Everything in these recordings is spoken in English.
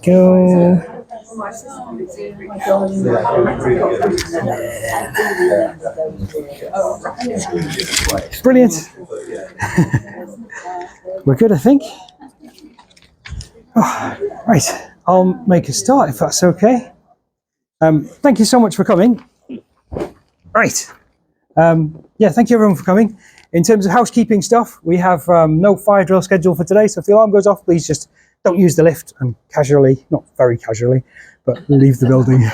Go. Brilliant. We're good, I think. Oh, right, I'll make a start if that's okay. Thank you so much for coming. Right. Yeah, thank you everyone for coming. In terms of housekeeping stuff, we have no fire drill scheduled for today, so if the alarm goes off, please just don't use the lift and casually, not very casually, but leave the building.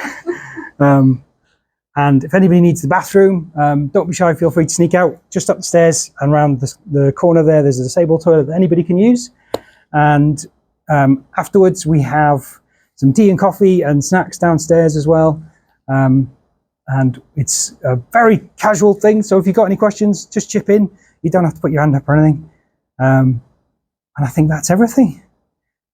And if anybody needs the bathroom, don't be shy, feel free to sneak out just up the stairs and around the corner there. There's a disabled toilet that anybody can use. And afterwards, we have some tea and coffee and snacks downstairs as well. And it's a very casual thing. So if you've got any questions, just chip in. You don't have to put your hand up or anything. And I think that's everything.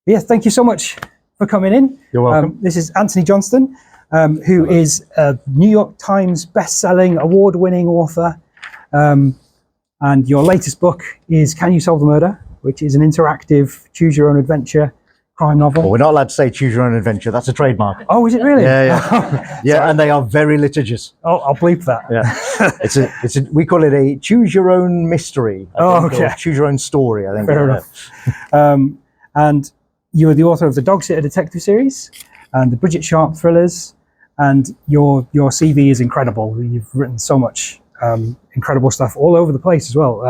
But yeah, thank you so much for coming in. You're welcome. This is Antony Johnston, who is a New York Times best-selling, award-winning author. And your latest book is Can You Solve the Murder, which is an interactive, choose-your-own-adventure crime novel. Well, we're not allowed to say choose your own adventure. That's a trademark. Oh, is it really? Yeah. Yeah, and they are very litigious. Oh, I'll bleep that. Yeah. We call it a choose your own mystery. Okay. Choose your own story, I think. Fair enough. And you are the author of the Dog Sitter Detective series and the Bridget Sharp thrillers. And your CV is incredible. You've written so much incredible stuff all over the place as well.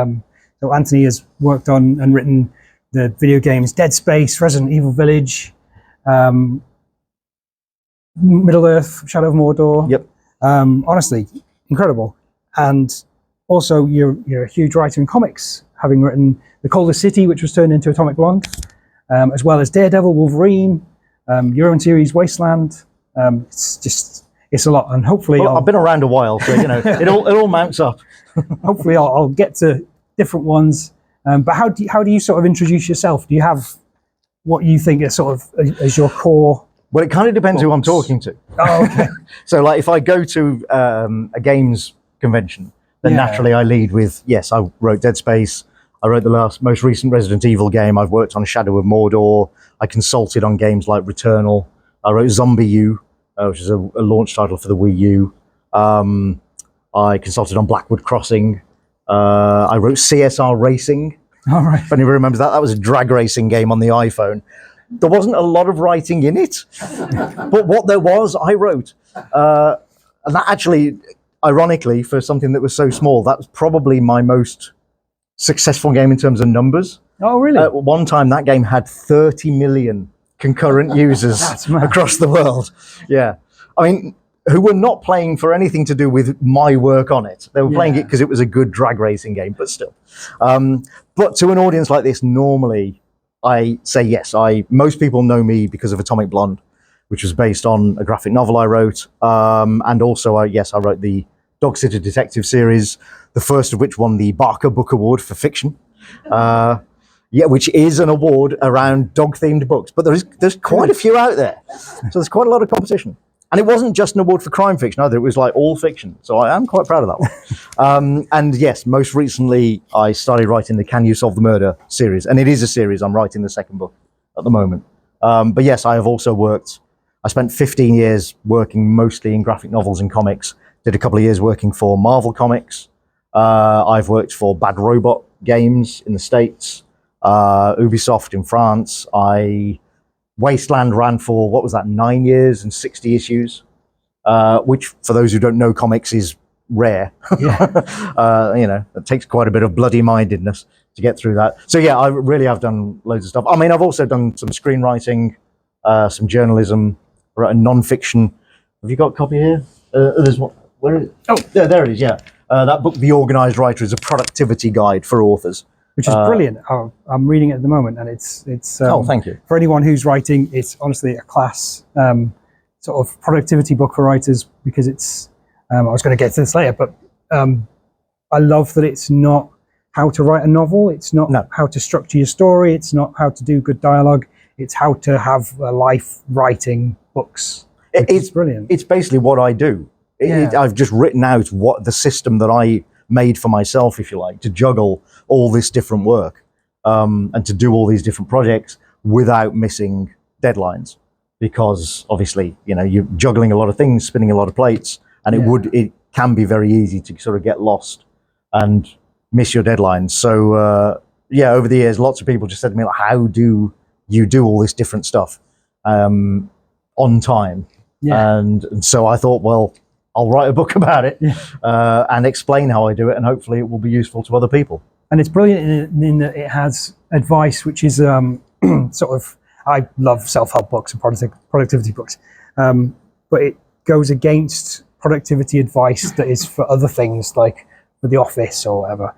So Antony has worked on and written the video games Dead Space, Resident Evil Village, Middle Earth, Shadow of Mordor. Yep. Honestly, incredible. And also, you're a huge writer in comics, having written The Coldest City, which was turned into Atomic Blonde, as well as Daredevil, Wolverine, your own series Wasteland. It's a lot, and hopefully, I've been around a while, so it all mounts up. Hopefully, I'll get to different ones. But how do you sort of introduce yourself? Do you have what you think is sort of as your core? Well, it kind of depends who I'm talking to. Oh, okay. So, like, if I go to a games convention, then naturally I lead with, yes, I wrote Dead Space. I wrote the most recent Resident Evil game. I've worked on Shadow of Mordor. I consulted on games like Returnal. I wrote Zombie U, which is a launch title for the Wii U. I consulted on Blackwood Crossing. I wrote CSR Racing. All right. If anyone remembers that, that was a drag racing game on the iPhone. There wasn't a lot of writing in it, but what there was, I wrote. And that actually, ironically, for something that was so small, that was probably my most successful game in terms of numbers. Oh, really? At one time, that game had 30 million concurrent users across the world. Yeah. I mean, who were not playing for anything to do with my work on it. They were playing it because it was a good drag racing game, but still. But to an audience like this, normally I say yes. Most people know me because of Atomic Blonde, which was based on a graphic novel I wrote. And also, I wrote the Dog Sitter Detective series, the first of which won the Barker Book Award for fiction. Which is an award around dog-themed books. But there's quite a few out there. So there's quite a lot of competition. And it wasn't just an award for crime fiction either, it was like all fiction. So I am quite proud of that one. And yes, most recently I started writing the Can You Solve the Murder series. And it is a series, I'm writing the second book at the moment. But yes, I have also I spent 15 years working mostly in graphic novels and comics. Did a couple of years working for Marvel Comics. I've worked for Bad Robot Games in the States, Ubisoft in France. Wasteland ran for, 9 years and 60 issues, which, for those who don't know comics, is rare. It takes quite a bit of bloody-mindedness to get through that. So yeah, I really have done loads of stuff. I mean, I've also done some screenwriting, some journalism, I wrote a non-fiction. Have you got a copy here? There's one. Where is it? Oh, there it is, yeah. That book, The Organized Writer, is a productivity guide for authors. Which is brilliant. I'm reading it at the moment, and it's thank you. For anyone who's writing, it's honestly a class sort of productivity book for writers, because it's I was going to get to this later, but I love that it's not how to write a novel, it's not how to structure your story, it's not how to do good dialogue, it's how to have a life writing books. It's brilliant. It's basically what I do. I've just written out what the system that I made for myself, if you like, to juggle all this different work. and to do all these different projects without missing deadlines, because obviously, you know, you're juggling a lot of things, spinning a lot of plates, and it can be very easy to sort of get lost and miss your deadlines. So yeah, over the years, lots of people just said to me, like, how do you do all this different stuff on time? And so I thought, well, I'll write a book about it and explain how I do it, and hopefully it will be useful to other people. And it's brilliant in that it has advice, which is sort of, I love self-help books and productivity books, but it goes against productivity advice that is for other things, like for the office or whatever.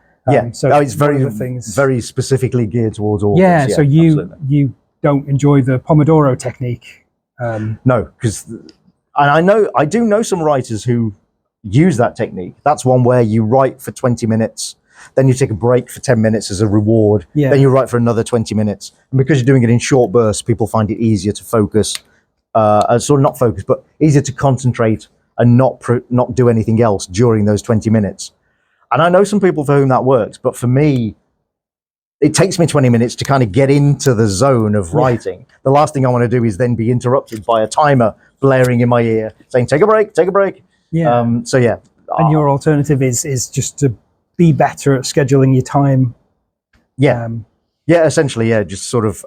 So it's very specifically geared towards all. Yeah, so you don't enjoy the Pomodoro technique. No, because I do know some writers who use that technique. That's one where you write for 20 minutes, then you take a break for 10 minutes as a reward, then you write for another 20 minutes. And because you're doing it in short bursts, people find it easier to focus, sort of not focus, but easier to concentrate and not do anything else during those 20 minutes. And I know some people for whom that works, but for me, it takes me 20 minutes to kind of get into the zone of writing. The last thing I want to do is then be interrupted by a timer blaring in my ear saying, take a break, take a break. So yeah. And your alternative is just to be better at scheduling your time. Essentially, just sort of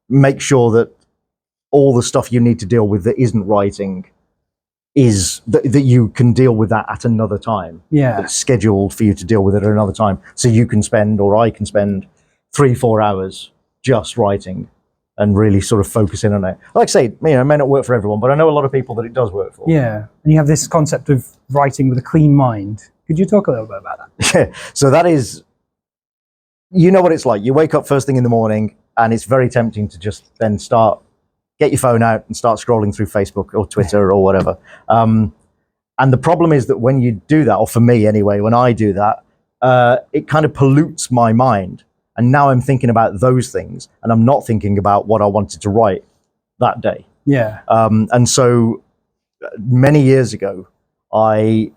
make sure that all the stuff you need to deal with that isn't writing is that you can deal with that at another time. It's scheduled for you to deal with it at another time, so you can spend, or I can spend 3-4 hours just writing and really sort of focusing on it. Like I say, you know, it may not work for everyone, but I know a lot of people that it does work for. And you have this concept of writing with a clean mind. Could you talk a little bit about that? So that is, you know what it's like. You wake up first thing in the morning, and it's very tempting to just then get your phone out and start scrolling through Facebook or Twitter or whatever. And the problem is that when you do that, or for me anyway, when I do that, it kind of pollutes my mind. And now I'm thinking about those things, and I'm not thinking about what I wanted to write that day. And so many years ago, I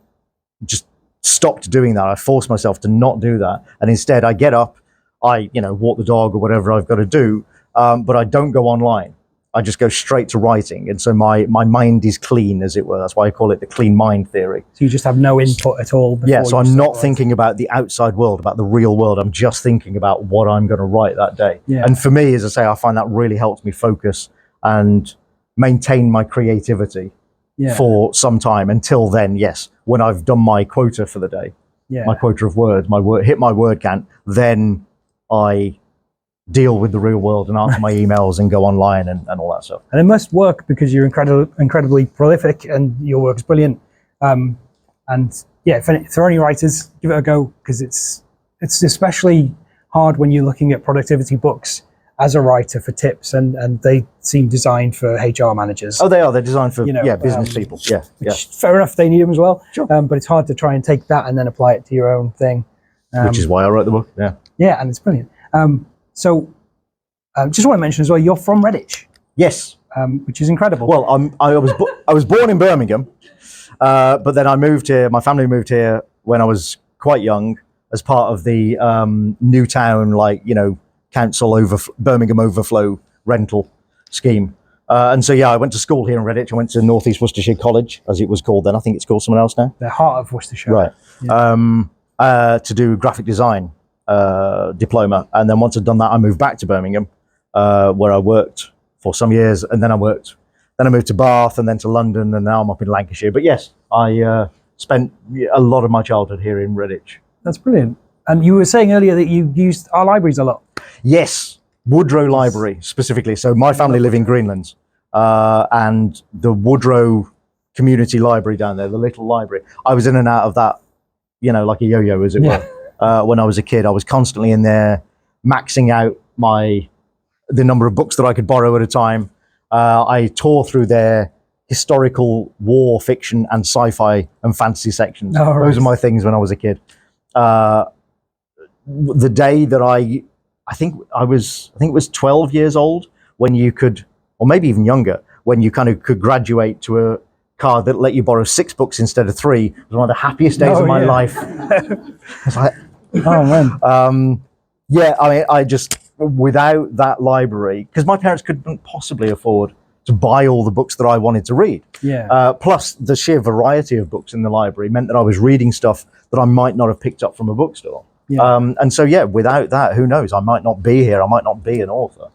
just stopped doing that. I forced myself to not do that. And instead I get up, I, you know, walk the dog or whatever I've got to do, but I don't go online. I just go straight to writing. And so my mind is clean, as it were. That's why I call it the clean mind theory. So you just have no input at all? So I'm not thinking about the outside world, about the real world. I'm just thinking about what I'm going to write that day. And for me, as I say, I find that really helps me focus and maintain my creativity for some time. Until then, yes, when I've done my quota for the day, my quota of words, hit my word count, then I deal with the real world and answer my emails and go online and all that stuff. And it must work because you're incredibly prolific and your work's brilliant. And yeah, if there are any writers, give it a go, because it's especially hard when you're looking at productivity books as a writer for tips, and they seem designed for HR managers. Oh, they are. They're designed for business people. Fair enough, they need them as well. Sure. But it's hard to try and take that and then apply it to your own thing. Which is why I wrote the book. Yeah, and it's brilliant. So, just want to mention as well, you're from Redditch. Yes. Which is incredible. Well, I was born in Birmingham, but then I moved here. My family moved here when I was quite young, as part of the Newtown, council Birmingham overflow rental scheme. And so, I went to school here in Redditch. I went to North East Worcestershire College, as it was called then. I think it's called something else now. The heart of Worcestershire. Right. Yeah. To do graphic design diploma. And then once I'd done that, I moved back to Birmingham, where I worked for some years. And then I moved to Bath, and then to London, and now I'm up in Lancashire. But yes, I spent a lot of my childhood here in Redditch. That's brilliant. And you were saying earlier that you used our libraries a lot. Yes, Woodrow Library specifically. So my family live in Greenland, and the Woodrow Community Library down there, the little library, I was in and out of that, like a yo-yo, as it were. When I was a kid, I was constantly in there, maxing out the number of books that I could borrow at a time. I tore through their historical war fiction and sci-fi and fantasy sections. Oh, right. Those are my things when I was a kid. The day that I think it was 12 years old, when you could, or maybe even younger, when you kind of could graduate to a card that let you borrow 6 books instead of 3. It was one of the happiest days of my life. I was like, oh man. Yeah, I mean, I just, without that library, because my parents couldn't possibly afford to buy all the books that I wanted to read. Yeah. Plus, the sheer variety of books in the library meant that I was reading stuff that I might not have picked up from a bookstore. Yeah. And so, yeah, without that, who knows? I might not be here. I might not be an author.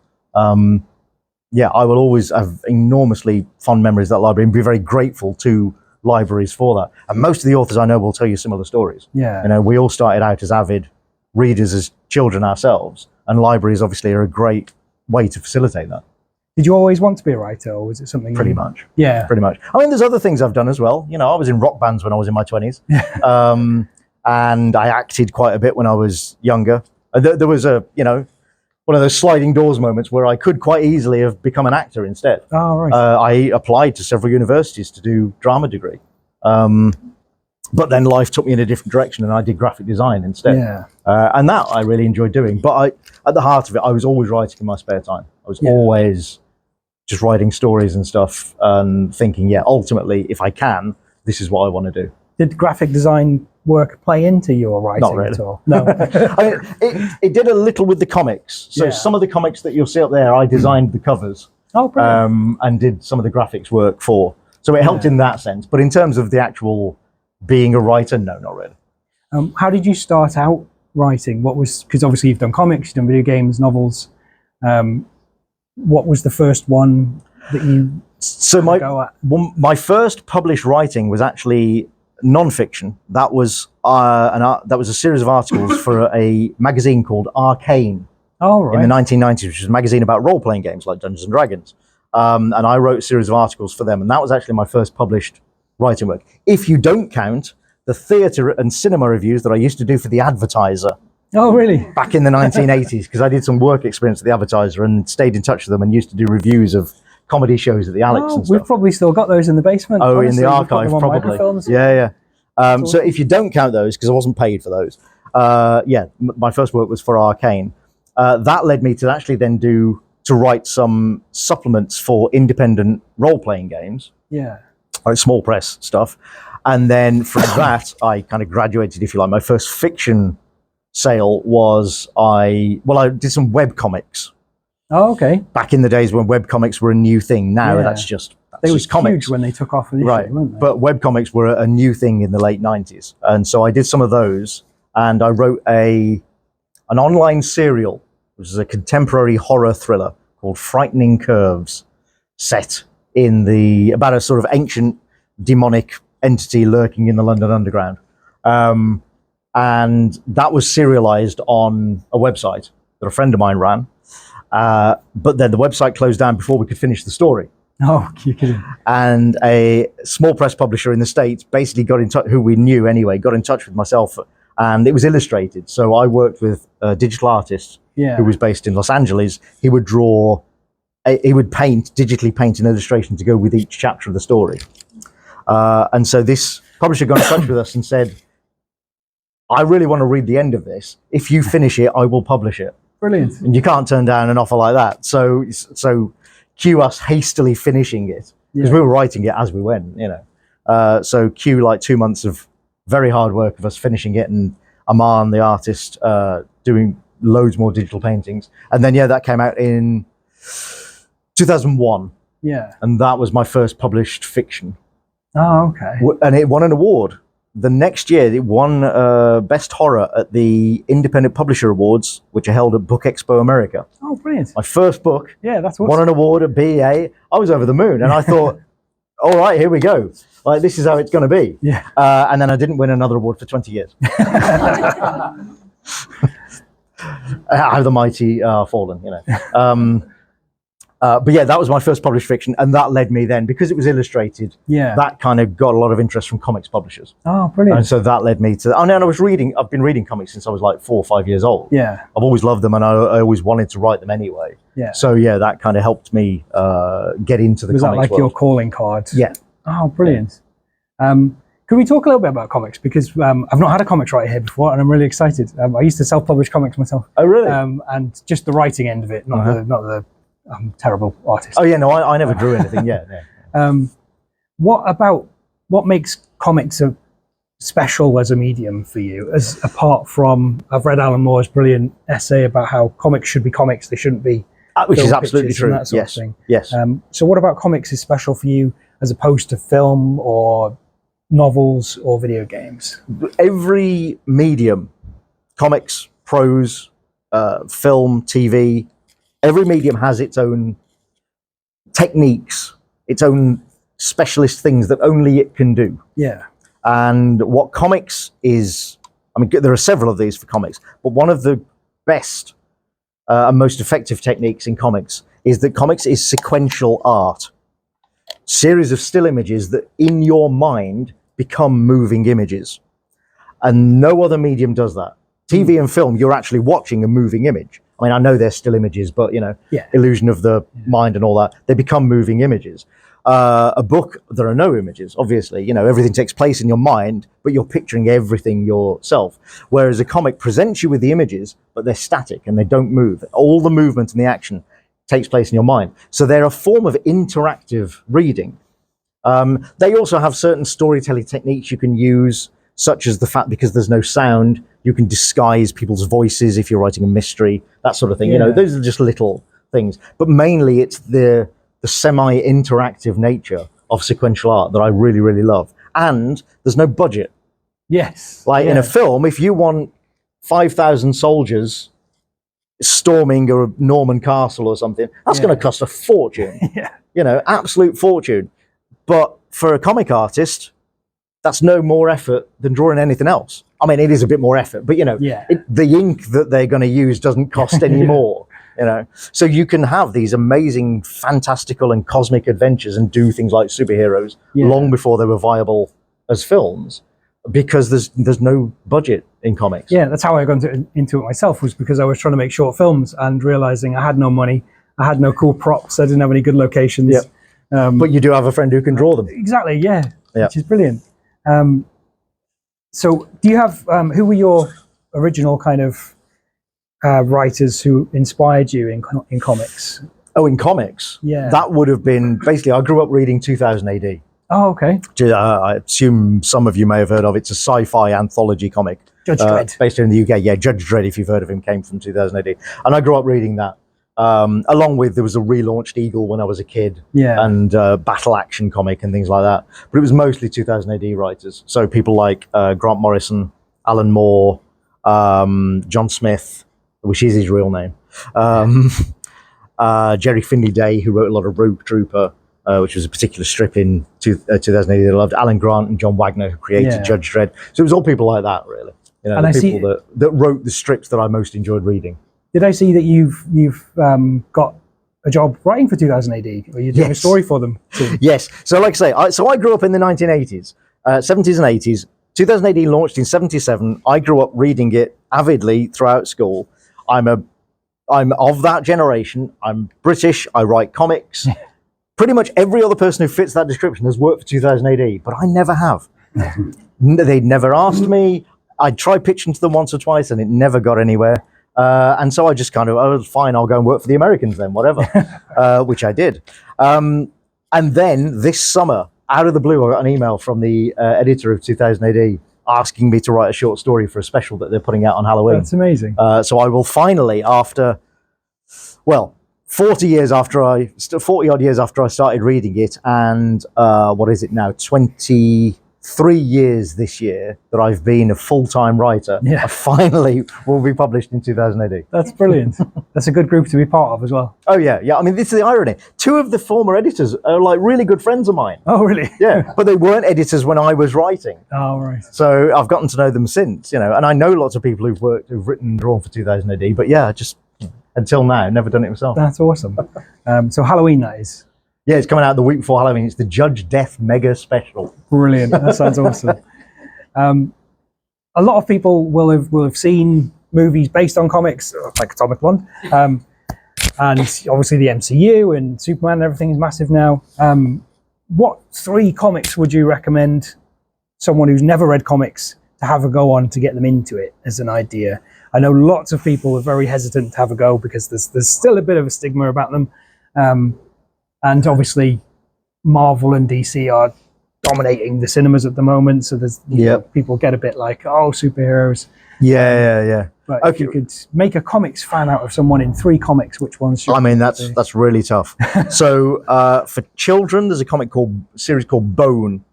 Yeah, I will always have enormously fond memories of that library and be very grateful to libraries for that. And most of the authors I know will tell you similar stories. Yeah. You know, we all started out as avid readers as children ourselves, and libraries obviously are a great way to facilitate that. Did you always want to be a writer, or was it something? Pretty much. Yeah. Pretty much. I mean, there's other things I've done as well. You know, I was in rock bands when I was in my 20s. And I acted quite a bit when I was younger. There was a, you know, one of those sliding doors moments where I could quite easily have become an actor instead. Oh, right. I applied to several universities to do drama degree. But then life took me in a different direction and I did graphic design instead. Yeah. And that I really enjoyed doing. But at the heart of it, I was always writing in my spare time. I was always just writing stories and stuff and thinking, yeah, ultimately, if I can, this is what I want to do. Did graphic design work play into your writing Not really. at all? No. I mean, it did a little with the comics. So some of the comics that you'll see up there, I designed the covers. Oh, brilliant. And did some of the graphics work for. So it helped in that sense. But in terms of the actual being a writer, no, not really. How did you start out writing? What was, because obviously you've done comics, you've done video games, novels. What was the first one that you go at? My first published writing was actually non-fiction. That was a series of articles for a magazine called Arcane. Oh, right. In the 1990s, which was a magazine about role-playing games like Dungeons and Dragons. And I wrote a series of articles for them, and that was actually my first published writing work. If you don't count the theatre and cinema reviews that I used to do for The Advertiser. Oh, really? Back in the 1980s, because I did some work experience at The Advertiser and stayed in touch with them and used to do reviews of comedy shows at the Alex and stuff. We've probably still got those in the basement. Oh, honestly. in the archive, probably. Yeah. So if you don't count those, because I wasn't paid for those, my first work was for Arcane. That led me to actually then to write some supplements for independent role-playing games. Yeah. Like small press stuff. And then from that, I kind of graduated, if you like. My first fiction sale was I did some web comics. Oh, okay. Back in the days when web comics were a new thing. Now that's just they was comics. Huge when they took off initially, right? Weren't they? But web comics were a new thing in the late 90s, and so I did some of those, and I wrote an online serial, which is a contemporary horror thriller called Frightening Curves, set in about a sort of ancient demonic entity lurking in the London Underground. And that was serialized on a website that a friend of mine ran. But then the website closed down before we could finish the story. Oh, you're kidding. And a small press publisher in the States basically got in touch, who we knew anyway, got in touch with myself, and it was illustrated. So I worked with a digital artist who was based in Los Angeles. He would digitally paint an illustration to go with each chapter of the story. And so this publisher got in touch with us and said, I really want to read the end of this. If you finish it, I will publish it. Brilliant. And you can't turn down an offer like that. So cue us hastily finishing it, because we were writing it as we went, you know. So cue like 2 months of very hard work of us finishing it, and Aman, the artist, doing loads more digital paintings. And then, that came out in 2001. Yeah. And that was my first published fiction. Oh, okay. And it won an award. The next year, it won Best Horror at the Independent Publisher Awards, which are held at Book Expo America. Oh, brilliant. My first book that's awesome. won an award at BEA. I was over the moon, and I thought, all right, here we go. Like, this is how it's going to be. Yeah. And then I didn't win another award for 20 years. How the mighty are fallen, you know. But that was my first published fiction, and that led me then, because it was illustrated, that kind of got a lot of interest from comics publishers. Oh, brilliant. And so that led me to, and I've been reading comics since I was like 4 or 5 years old. Yeah. I've always loved them, and I always wanted to write them anyway. Yeah. So that kind of helped me get into the comics world. Was that like your calling card? Yeah. Oh, brilliant. Could we talk a little bit about comics? Because I've not had a comics writer here before, and I'm really excited. I used to self-publish comics myself. Oh, really? And just the writing end of it, not the I'm a terrible artist. Oh yeah, no, I never drew anything yet. What makes comics special as a medium for you? As apart from, I've read Alan Moore's brilliant essay about how comics should be comics; they shouldn't be which is film absolutely pictures and true. that sort of Yes, thing. yes. So, what about comics is special for you as opposed to film or novels or video games? Every medium, comics, prose, film, TV, every medium has its own techniques, its own specialist things that only it can do. Yeah. And what comics is, I mean, there are several of these for comics, but one of the best and most effective techniques in comics is that comics is sequential art. Series of still images that in your mind become moving images. And no other medium does that. TV and film, you're actually watching a moving image. I mean, I know they're still images, but illusion of the mind and all that, they become moving images. A book, there are no images, obviously. Everything takes place in your mind, but you're picturing everything yourself. Whereas a comic presents you with the images, but they're static and they don't move. All the movement and the action takes place in your mind. So they're a form of interactive reading. They also have certain storytelling techniques you can use, such as the fact, because there's no sound, you can disguise people's voices if you're writing a mystery, that sort of thing. Those are just little things. But mainly it's the semi-interactive nature of sequential art that I really, really love. And there's no budget. Yes. In a film, if you want 5,000 soldiers storming a Norman castle or something, that's going to cost a fortune. Absolute fortune. But for a comic artist, that's no more effort than drawing anything else. I mean, it is a bit more effort, but the ink that they're going to use doesn't cost any more. So you can have these amazing, fantastical and cosmic adventures and do things like superheroes long before they were viable as films, because there's no budget in comics. Yeah, that's how I got into it myself, was because I was trying to make short films and realizing I had no money, I had no cool props, I didn't have any good locations. But you do have a friend who can draw them. Exactly, which is brilliant. So do you have, who were your original kind of writers who inspired you in comics? Oh, in comics? Yeah. That would have been, basically, I grew up reading 2000 AD. Oh, okay. I assume some of you may have heard of it. It's a sci-fi anthology comic. Judge Dredd. Based here in the UK. Yeah, Judge Dredd, if you've heard of him, came from 2000 AD. And I grew up reading that. Along with, there was a relaunched Eagle when I was a kid. And battle action comic and things like that. But it was mostly 2000 AD writers. So people like Grant Morrison, Alan Moore, John Smith, which is his real name. Jerry Finley Day, who wrote a lot of Rogue Trooper, which was a particular strip in 2008 that I loved. Alan Grant and John Wagner, who created Judge Dredd. So it was all people like that, really. And the people that wrote the strips that I most enjoyed reading. Did I see that you've got a job writing for 2000 AD? Or you're doing a story for them too? Yes. So like I say, I grew up in the 1980s, 70s and 80s. 2000 AD launched in 77. I grew up reading it avidly throughout school. I'm of that generation. I'm British. I write comics. Pretty much every other person who fits that description has worked for 2000 AD, but I never have. They'd never asked me. I tried pitching to them once or twice, and it never got anywhere. And so I just kind of, oh, fine, I'll go and work for the Americans then, whatever, which I did. And then this summer, out of the blue, I got an email from the editor of 2000 AD asking me to write a short story for a special that they're putting out on Halloween. That's amazing. So I will finally, after, 40 odd years after I started reading it, and what is it now, 23 years this year that I've been a full-time writer, I finally will be published in 2000 AD. That's brilliant. That's a good group to be part of as well. Oh, yeah. I mean, this is the irony. Two of the former editors are like really good friends of mine. Oh, really? Yeah, but they weren't editors when I was writing. Oh, right. So I've gotten to know them since, and I know lots of people who've written and drawn for 2000 AD, but yeah, just until now, never done it myself. That's awesome. So Halloween, that is. Yeah, it's coming out the week before Halloween. It's the Judge Death Mega Special. Brilliant. That sounds awesome. A lot of people will have seen movies based on comics, like Atomic Blonde, and obviously the MCU and Superman and everything is massive now. What 3 comics would you recommend someone who's never read comics to have a go on to get them into it as an idea? I know lots of people are very hesitant to have a go because there's still a bit of a stigma about them. And obviously, Marvel and DC are dominating the cinemas at the moment. So there's people get a bit like, oh, superheroes. Yeah. But if you could make a comics fan out of someone in 3 comics, which ones should? I mean, that's really tough. So for children, there's a series called Bone,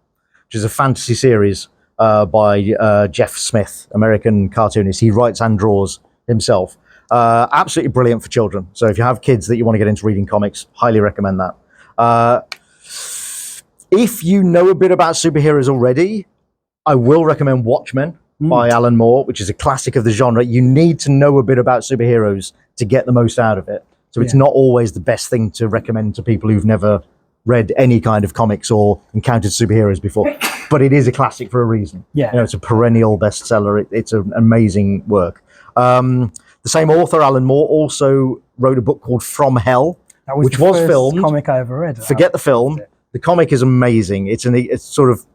which is a fantasy series by Jeff Smith, American cartoonist. He writes and draws himself. Absolutely brilliant for children. So if you have kids that you want to get into reading comics, highly recommend that. If you know a bit about superheroes already, I will recommend Watchmen by Alan Moore, which is a classic of the genre. You need to know a bit about superheroes to get the most out of it. So it's not always the best thing to recommend to people who've never read any kind of comics or encountered superheroes before. But it is a classic for a reason. Yeah. You know, it's a perennial bestseller. It's an amazing work. The same author, Alan Moore, also wrote a book called From Hell, which was filmed. Comic I ever read. Forget the film. The comic is amazing. It's sort of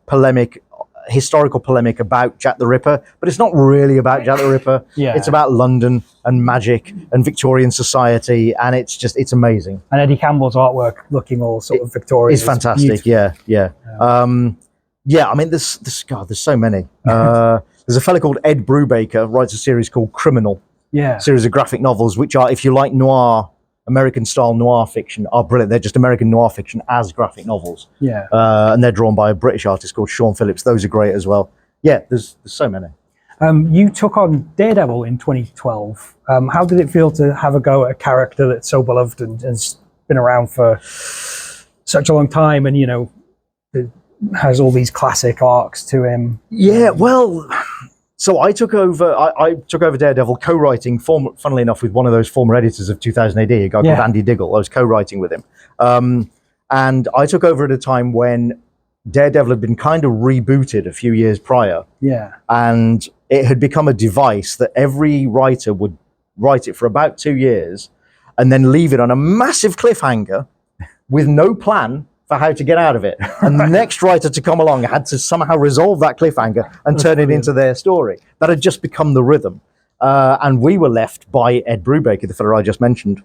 historical polemic about Jack the Ripper, but it's not really about Jack the Ripper. It's about London and magic and Victorian society, and it's amazing. And Eddie Campbell's artwork, looking all sort of Victorian, it's fantastic. Yeah. I mean, there's so many. There's a fellow called Ed Brubaker writes a series called Criminal. Series of graphic novels, which are, if you like noir, American style noir fiction, are brilliant. They're just American noir fiction as graphic novels. And they're drawn by a British artist called Sean Phillips. Those are great as well. There's so many. You took on Daredevil in 2012. How did it feel to have a go at a character that's so beloved and has been around for such a long time, and has all these classic arcs to him? So I took over. I took over Daredevil, co-writing, funnily enough, with one of those former editors of 2000 AD, a guy called Andy Diggle. I was co-writing with him, and I took over at a time when Daredevil had been kind of rebooted a few years prior. And it had become a device that every writer would write it for about 2 years, and then leave it on a massive cliffhanger with no plan for how to get out of it. And the next writer to come along had to somehow resolve that cliffhanger and turn it into their story. That had just become the rhythm. And we were left by Ed Brubaker, the fellow I just mentioned,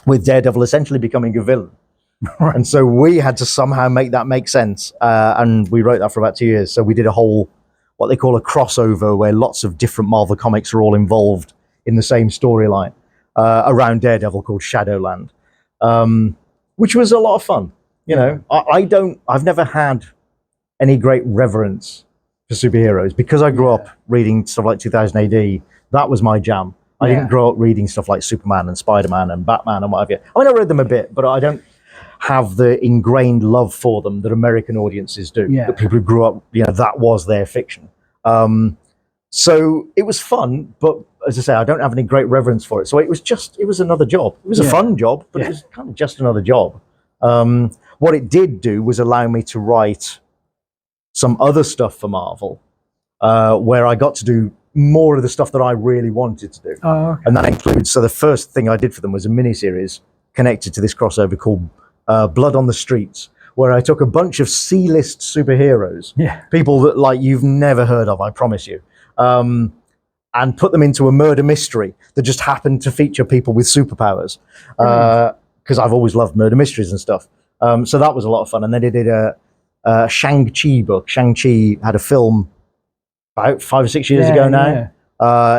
with Daredevil essentially becoming a villain. And so we had to somehow make that make sense. And we wrote that for about 2 years. So we did a whole, what they call a crossover, where lots of different Marvel comics are all involved in the same storyline around Daredevil, called Shadowland, which was a lot of fun. I've never had any great reverence for superheroes because I grew up reading stuff like 2000 AD. That was my jam. I didn't grow up reading stuff like Superman and Spider-Man and Batman and what have you. I mean, I read them a bit, but I don't have the ingrained love for them that American audiences do. The people who grew up, that was their fiction. So it was fun, but as I say, I don't have any great reverence for it. So it was another job. It was a fun job, but it was kind of just another job. What it did do was allow me to write some other stuff for Marvel, where I got to do more of the stuff that I really wanted to do. And that includes, so the first thing I did for them was a miniseries connected to this crossover called Blood on the Streets, where I took a bunch of C-list superheroes, people that you've never heard of, I promise you, and put them into a murder mystery that just happened to feature people with superpowers. Because I've always loved murder mysteries and stuff. So that was a lot of fun. And then they did a Shang-Chi book. Shang-Chi had a film about 5 or 6 years ago now.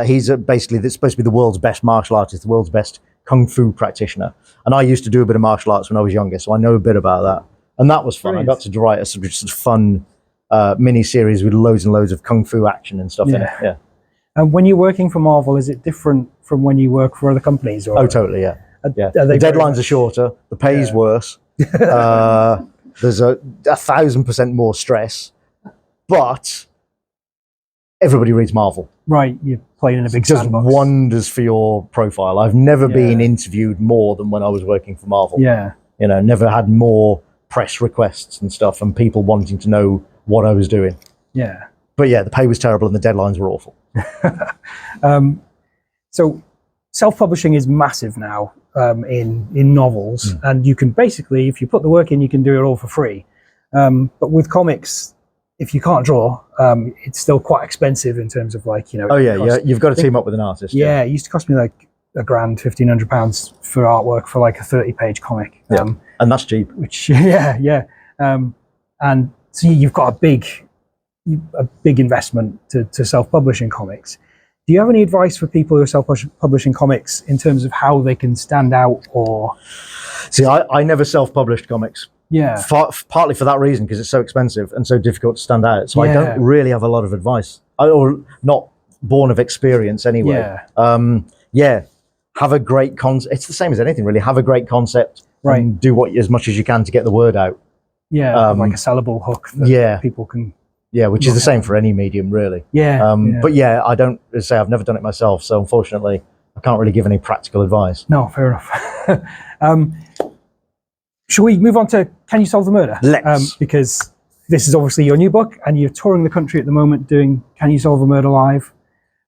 He's basically supposed to be the world's best martial artist, the world's best kung fu practitioner. And I used to do a bit of martial arts when I was younger, so I know a bit about that. And that was fun. I got to write a sort of fun mini-series with loads and loads of kung fu action and stuff in it. And when you're working for Marvel, is it different from when you work for other companies? Or? Oh, totally, yeah. The deadlines are shorter, the pay is worse, there's 1,000% more stress, but everybody reads Marvel. Right, you're playing in a big just sandbox. Wonders for your profile. I've never been interviewed more than when I was working for Marvel. Never had more press requests and stuff and people wanting to know what I was doing. But the pay was terrible and the deadlines were awful. So self-publishing is massive now in novels, and you can basically, if you put the work in, you can do it all for free. But with comics, if you can't draw, it's still quite expensive in terms of you've got to team up with an artist. It used to cost me like $1,000, £1,500 for artwork for like a 30-page comic. And that's cheap. Which and so you've got a big investment to self-publishing comics. Do you have any advice for people who are self-publishing comics in terms of how they can stand out? Or see, I never self-published comics. Yeah. Partly for that reason, because it's so expensive and so difficult to stand out. So I don't really have a lot of advice, or not born of experience anyway. Yeah. Have a great concept. It's the same as anything, really. Have a great concept, right? And do as much as you can to get the word out. Yeah, like a sellable hook that people can. Yeah, which is the same for any medium, really. Yeah. But yeah, I don't say I've never done it myself, so unfortunately, I can't really give any practical advice. No, fair enough. Shall we move on to Can You Solve the Murder? Let's. Because this is obviously your new book, and you're touring the country at the moment doing Can You Solve the Murder live.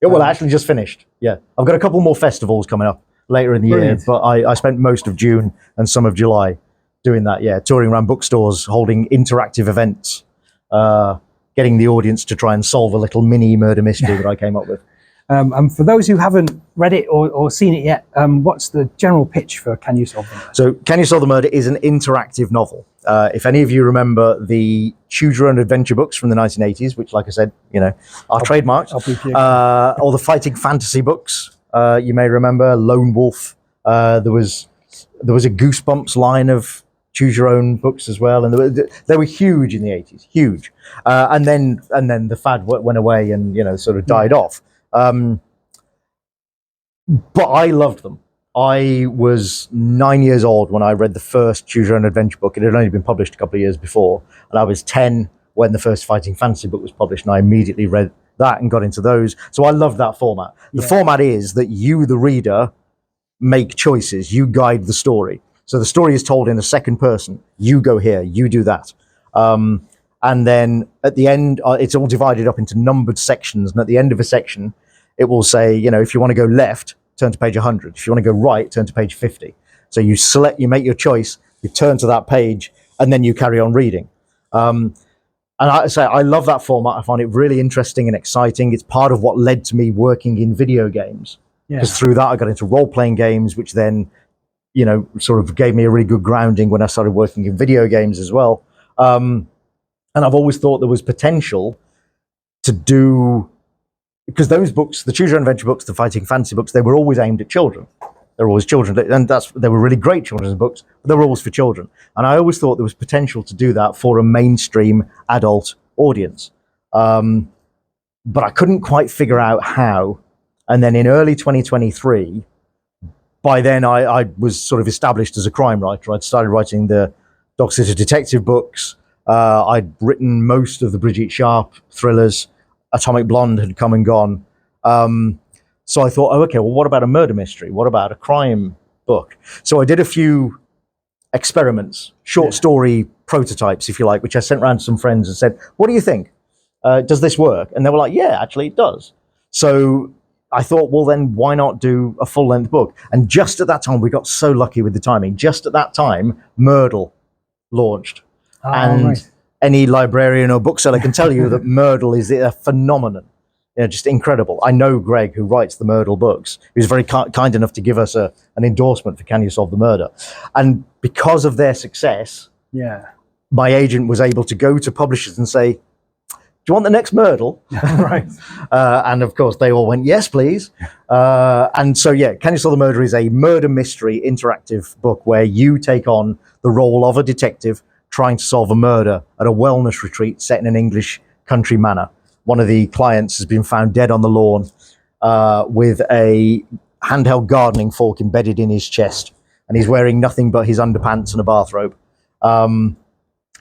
Yeah, well, I actually just finished. Yeah, I've got a couple more festivals coming up later in the year, but I spent most of June and some of July doing that. Yeah, touring around bookstores, holding interactive events, getting the audience to try and solve a little mini murder mystery that I came up with. And for those who haven't read it or seen it yet, what's the general pitch for Can You Solve the Murder? So Can You Solve the Murder is an interactive novel. If any of you remember the Choose Your Own Adventure books from the 1980s, which, like I said, are trademarked, or the fighting fantasy books, you may remember Lone Wolf. There was a Goosebumps line of Choose Your Own books as well, and they were huge in the 80s, huge. And then the fad went away and sort of died off. But I loved them. I was 9 years old when I read the first Choose Your Own Adventure book. It had only been published a couple of years before, and I was 10 when the first fighting fantasy book was published, and I immediately read that and got into those. So I love that format. The format is that you, the reader, make choices. You guide the story. So the story is told in a second person. You go here, you do that. And then at the end, it's all divided up into numbered sections. And at the end of a section, it will say, if you want to go left, turn to page 100. If you want to go right, turn to page 50. So you make your choice, you turn to that page, and then you carry on reading. And I love that format. I find it really interesting and exciting. It's part of what led to me working in video games. Because through that, I got into role-playing games, which then, sort of gave me a really good grounding when I started working in video games as well. And I've always thought there was potential to do, because those books, the Choose Your Own Adventure books, the fighting fantasy books, they were always aimed at children. They were always children, and they were really great children's books, but they were always for children. And I always thought there was potential to do that for a mainstream adult audience. But I couldn't quite figure out how. And then in early 2023, by then I was sort of established as a crime writer. I'd started writing the Dog Sitter Detective books. I'd written most of the Bridget Sharp thrillers. Atomic Blonde had come and gone. So I thought, okay, well, what about a murder mystery? What about a crime book? So I did a few experiments, short story prototypes, if you like, which I sent around to some friends and said, what do you think? Does this work? And they were like, yeah, actually it does. So I thought, well, then why not do a full-length book? And just at that time, we got so lucky with the timing. Just at that time, Myrtle launched. Any librarian or bookseller can tell you that Myrtle is a phenomenon. Just incredible. I know Greg, who writes the Myrtle books, he was very kind enough to give us an endorsement for Can You Solve the Murder? And because of their success, my agent was able to go to publishers and say, do you want the next Myrtle? Right. And of course, they all went, yes, please. And so, Can You Solve the Murder is a murder mystery interactive book where you take on the role of a detective trying to solve a murder at a wellness retreat set in an English country manor. One of the clients has been found dead on the lawn with a handheld gardening fork embedded in his chest, and he's wearing nothing but his underpants and a bathrobe. And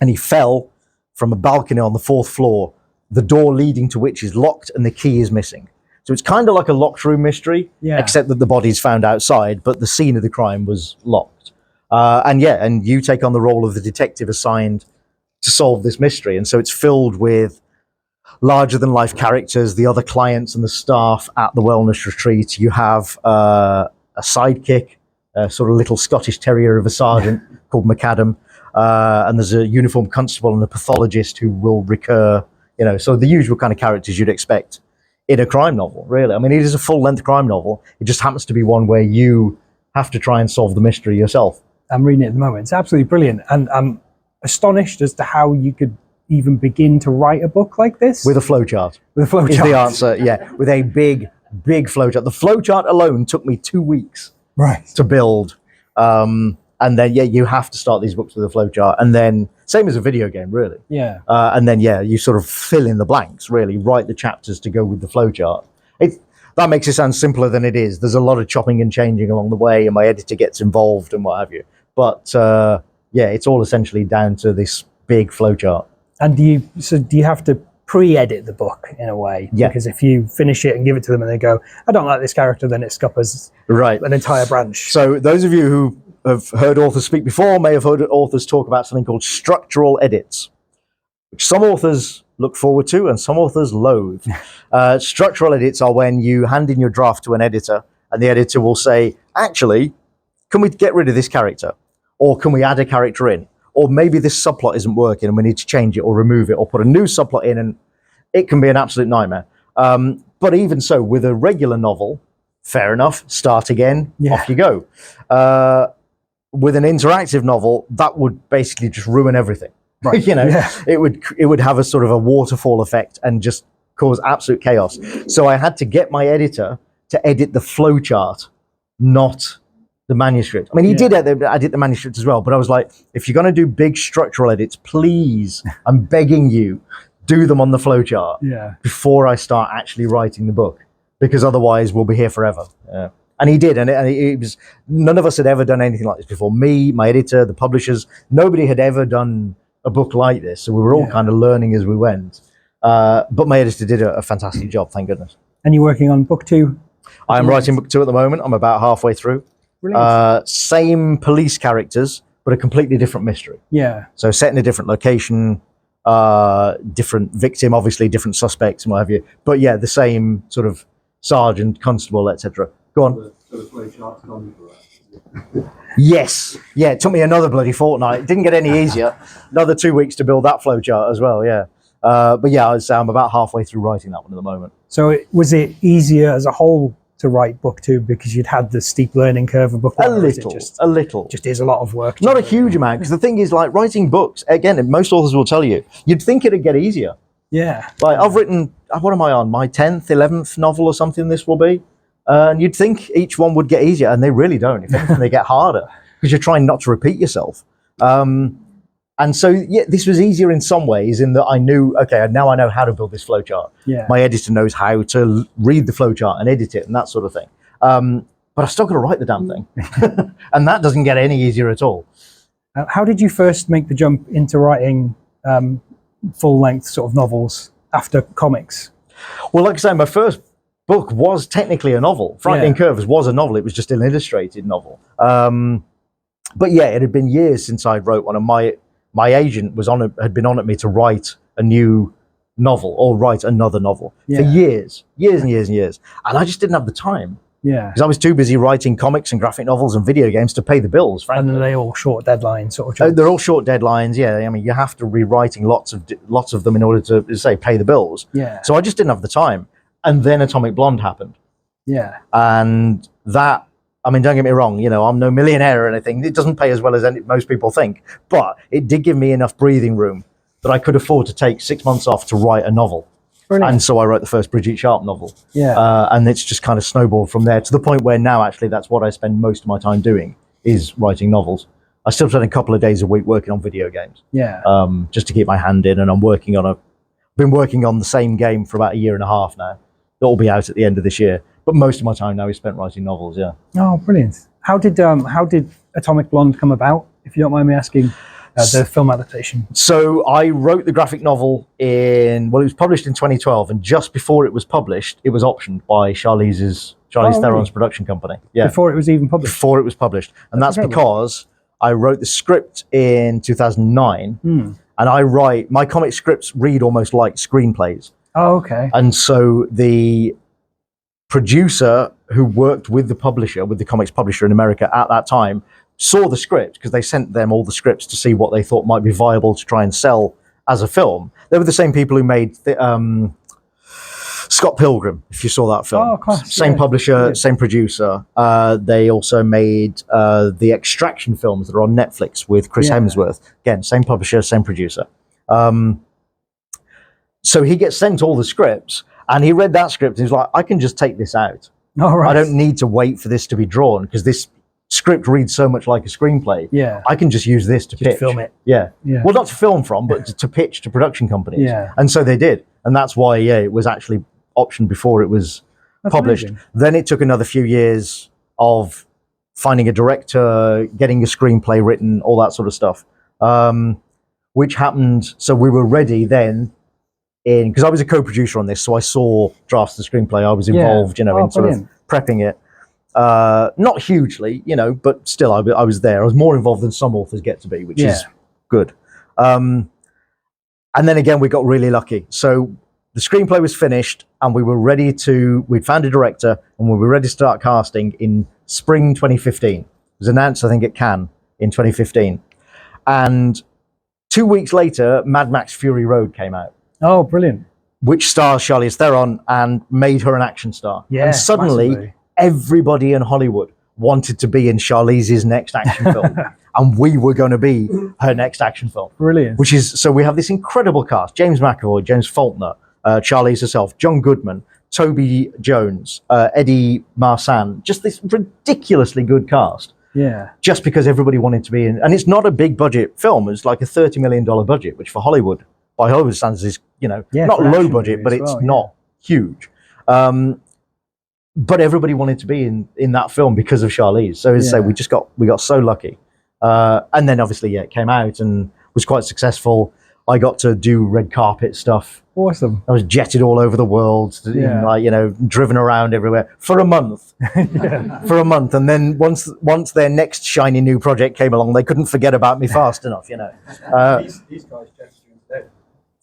he fell from a balcony on the 4th floor, the door leading to which is locked and the key is missing. So it's kind of like a locked room mystery, except that the body's found outside, but the scene of the crime was locked. And you take on the role of the detective assigned to solve this mystery. And so it's filled with larger than life characters, the other clients and the staff at the wellness retreat. You have a sidekick, a sort of little Scottish terrier of a sergeant called McAdam. And there's a uniformed constable and a pathologist who will recur, so the usual kind of characters you'd expect in a crime novel, really. I mean, it is a full-length crime novel. It just happens to be one where you have to try and solve the mystery yourself. I'm reading it at the moment. It's absolutely brilliant. And I'm astonished as to how you could even begin to write a book like this? With a flowchart. With a flowchart. Is the answer, yeah. With a big flowchart. The flowchart alone took me 2 weeks to build. And then, yeah, you have to start these books with a flowchart. And then, same as a video game, really. Yeah. And then, yeah, you sort of fill in the blanks, really. Write the chapters to go with the flowchart. That makes it sound simpler than it is. There's a lot of chopping and changing along the way, and my editor gets involved and what have you. But, yeah, it's all essentially down to this big flowchart. And do you have to pre-edit the book in a way? Yeah. Because if you finish it and give it to them and they go, I don't like this character, then it scuppers an entire branch. So those of you who have heard authors speak before may have heard authors talk about something called structural edits, which some authors look forward to and some authors loathe. Structural edits are when you hand in your draft to an editor and the editor will say, actually, can we get rid of this character? Or can we add a character in? Or maybe this subplot isn't working and we need to change it or remove it or put a new subplot in, and it can be an absolute nightmare. But even so, with a regular novel, fair enough, start again, off you go. With an interactive novel, that would basically just ruin everything. Right. It would have a sort of a waterfall effect and just cause absolute chaos. So I had to get my editor to edit the flowchart, not the manuscript. I mean, he did edit the manuscript as well, but I was like, if you're going to do big structural edits, please, I'm begging you, do them on the flowchart before I start actually writing the book, because otherwise we'll be here forever. Yeah. And he did, and it was, none of us had ever done anything like this before. Me, my editor, the publishers, nobody had ever done a book like this, so we were all kind of learning as we went. But my editor did a fantastic job, thank goodness. And you're working on book 2? I am writing book 2 at the moment. I'm about halfway through. Same police characters, but a completely different mystery. Yeah. So set in a different location, different victim, obviously different suspects and what have you. But yeah, the same sort of sergeant, constable, etc. Go on. So the flowchart's gone for that. Yes. Yeah, it took me another bloody fortnight. It didn't get any easier. Another 2 weeks to build that flowchart as well, yeah. But yeah, I'm about halfway through writing that one at the moment. So was it easier as a whole to write book 2 because you'd had the steep learning curve of book 1? A little. Just is a lot of work. Not a huge amount, because the thing is, like, writing books, again, most authors will tell you, you'd think it'd get easier. Yeah. Like, I've written, what am I on, my 10th, 11th novel or something this will be? And you'd think each one would get easier, and they really don't. If anything, they get harder, because you're trying not to repeat yourself. And so, yeah, this was easier in some ways in that I knew, okay, now I know how to build this flowchart. Yeah. My editor knows how to read the flowchart and edit it and that sort of thing. But I've still got to write the damn thing. And that doesn't get any easier at all. How did you first make the jump into writing full-length sort of novels after comics? Well, like I say, my first book was technically a novel. Frightening Curves was a novel. It was just an illustrated novel. But yeah, it had been years since I wrote one, and my agent had been on at me to write a new novel or write another novel for years and years. And I just didn't have the time. Yeah. Because I was too busy writing comics and graphic novels and video games to pay the bills, frankly. And are they all short deadlines sort of jobs? They're all short deadlines, yeah. I mean, you have to be writing lots of them in order to, say, pay the bills. Yeah. So I just didn't have the time. And then Atomic Blonde happened. Yeah. And that, I mean, don't get me wrong, I'm no millionaire or anything. It doesn't pay as well as most people think. But it did give me enough breathing room that I could afford to take 6 months off to write a novel. Brilliant. And so I wrote the first Bridget Sharp novel. Yeah. And it's just kind of snowballed from there to the point where now, actually, that's what I spend most of my time doing, is writing novels. I still spend a couple of days a week working on video games. Yeah. Just to keep my hand in. And I'm been working on the same game for about 1.5 years now. That'll be out at the end of this year. But most of my time now is spent writing novels, yeah. Oh, brilliant. How did Atomic Blonde come about, if you don't mind me asking, the film adaptation? So I wrote the graphic novel it was published in 2012, and just before it was published, it was optioned by Charlize Theron's production company. Yeah. Before it was even published? Before it was published. And that's because I wrote the script in 2009, and my comic scripts read almost like screenplays. Oh, okay. And so the producer who worked with the publisher, with the comics publisher in America at that time, saw the script, because they sent them all the scripts to see what they thought might be viable to try and sell as a film. They were the same people who made Scott Pilgrim, if you saw that film. Oh, of course. Same publisher, same producer. They also made the Extraction films that are on Netflix with Chris Hemsworth. Again, same publisher, same producer. So he gets sent all the scripts, and he read that script and he's like, I can just take this out. All right. I don't need to wait for this to be drawn because this script reads so much like a screenplay. Yeah. I can just use this to pitch. film it. Yeah. Yeah. Well, not to film from, but to pitch to production companies. Yeah. And so they did. And that's why, it was actually optioned before it was published. Amazing. Then it took another few years of finding a director, getting a screenplay written, all that sort of stuff, which happened. So we were ready then because I was a co-producer on this. So I saw drafts of the screenplay. I was involved, in sort of prepping it. Not hugely, but still I was there. I was more involved than some authors get to be, which is good. And then again, we got really lucky. So the screenplay was finished and we'd found a director and we were ready to start casting in spring 2015. It was announced, I think, at Cannes in 2015. And 2 weeks later, Mad Max Fury Road came out. Oh, brilliant. Which stars Charlize Theron and made her an action star. Yeah, and suddenly, massively. Everybody in Hollywood wanted to be in Charlize's next action film. And we were going to be her next action film. Brilliant. So we have this incredible cast: James McAvoy, James Faulkner, Charlize herself, John Goodman, Toby Jones, Eddie Marsan, just this ridiculously good cast. Yeah. Just because everybody wanted to be in, and it's not a big budget film. It's like a $30 million budget, which for Hollywood, by Hollywood standards, is not low budget, but it's not huge. But everybody wanted to be in that film because of Charlize. So as I say, we got so lucky. And then obviously, it came out and was quite successful. I got to do red carpet stuff. Awesome. I was jetted all over the world, driven around everywhere for a month. For a month. And then once their next shiny new project came along, they couldn't forget about me fast enough, These guys jetted you today.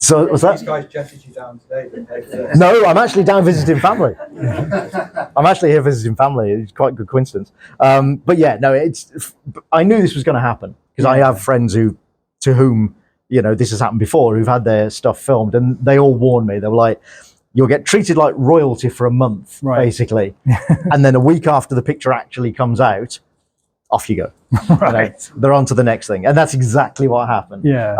So was that? These guys jetted you down today. No, I'm actually down visiting family. I'm actually here visiting family. It's quite a good coincidence. But yeah, no, I knew this was going to happen because I have friends to whom this has happened before, who've had their stuff filmed, and they all warned me. They were like, you'll get treated like royalty for a month, basically. And then a week after the picture actually comes out, off you go. Right. They're on to the next thing. And that's exactly what happened. Yeah.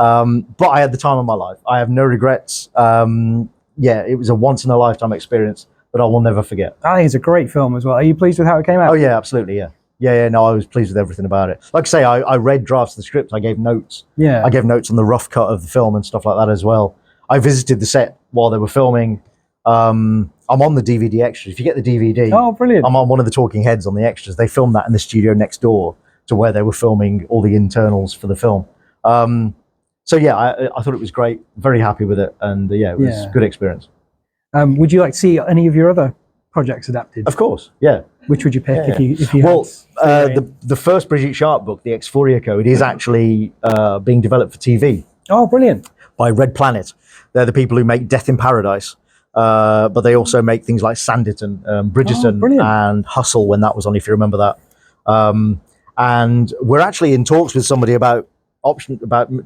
But I had the time of my life. I have no regrets. It was a once in a lifetime experience that I will never forget. I think it's a great film as well. Are you pleased with how it came out? Oh yeah, absolutely. Yeah. No, I was pleased with everything about it. Like I say, I read drafts of the script. I gave notes. Yeah. I gave notes on the rough cut of the film and stuff like that as well. I visited the set while they were filming. I'm on the DVD extras. If you get the DVD, oh, brilliant. I'm on one of the talking heads on the extras. They filmed that in the studio next door to where they were filming all the internals for the film. I thought it was great. Very happy with it. And it was a good experience. Would you like to see any of your other projects adapted? Of course, yeah. Which would you pick if you Well, had the first Bridget Sharp book, The Exphoria Code, is actually being developed for TV. Oh, brilliant. By Red Planet. They're the people who make Death in Paradise. But they also make things like Sanditon, Bridgerton, and Hustle, when that was on, if you remember that. And we're actually in talks with somebody about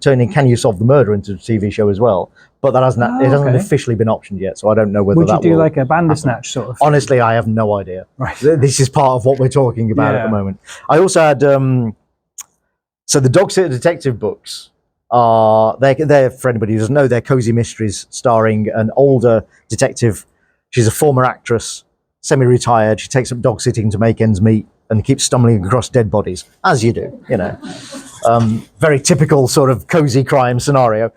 turning Can You Solve the Murder into a TV show as well. But that hasn't officially been optioned yet, so I don't know whether would that you do will like a Bandersnatch happen. sort of? Honestly, I have no idea. Right. This is part of what we're talking about at the moment. I also had so the Dog Sitter Detective books are they're for anybody who doesn't know, they're cozy mysteries starring an older detective. She's a former actress, semi-retired. She takes up dog sitting to make ends meet and keeps stumbling across dead bodies, as you do, very typical sort of cozy crime scenario.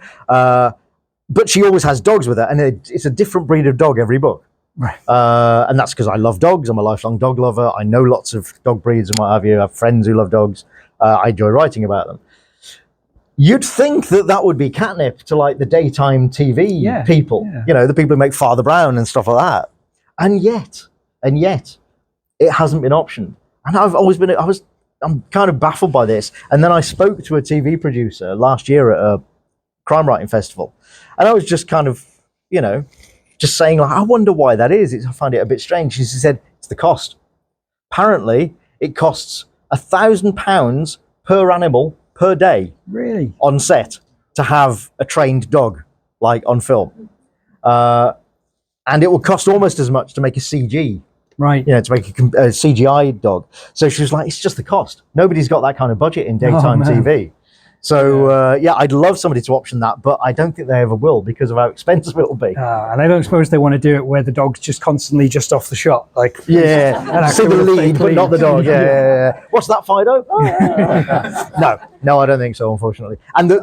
But she always has dogs with her, and it's a different breed of dog every book. Right. And that's because I love dogs. I'm a lifelong dog lover. I know lots of dog breeds and what have you. I have friends who love dogs. I enjoy writing about them. You'd think that would be catnip to like the daytime TV people, the people who make Father Brown and stuff like that. And yet, it hasn't been optioned. And I'm kind of baffled by this. And then I spoke to a TV producer last year at a crime writing festival. And I was just kind of, just saying, like, I wonder why that is. I find it a bit strange. She said, it's the cost. Apparently, it costs £1,000 per animal per day. Really? On set to have a trained dog, like on film. And it will cost almost as much to make a CG. Right. To make a CGI dog. So she was like, it's just the cost. Nobody's got that kind of budget in daytime TV. So yeah, I'd love somebody to option that, but I don't think they ever will because of how expensive it will be. And I don't suppose they want to do it where the dog's just constantly just off the shot, like Yeah, see the lead, but not the dog. Yeah. What's that, Fido? Oh, no, I don't think so, unfortunately. And there's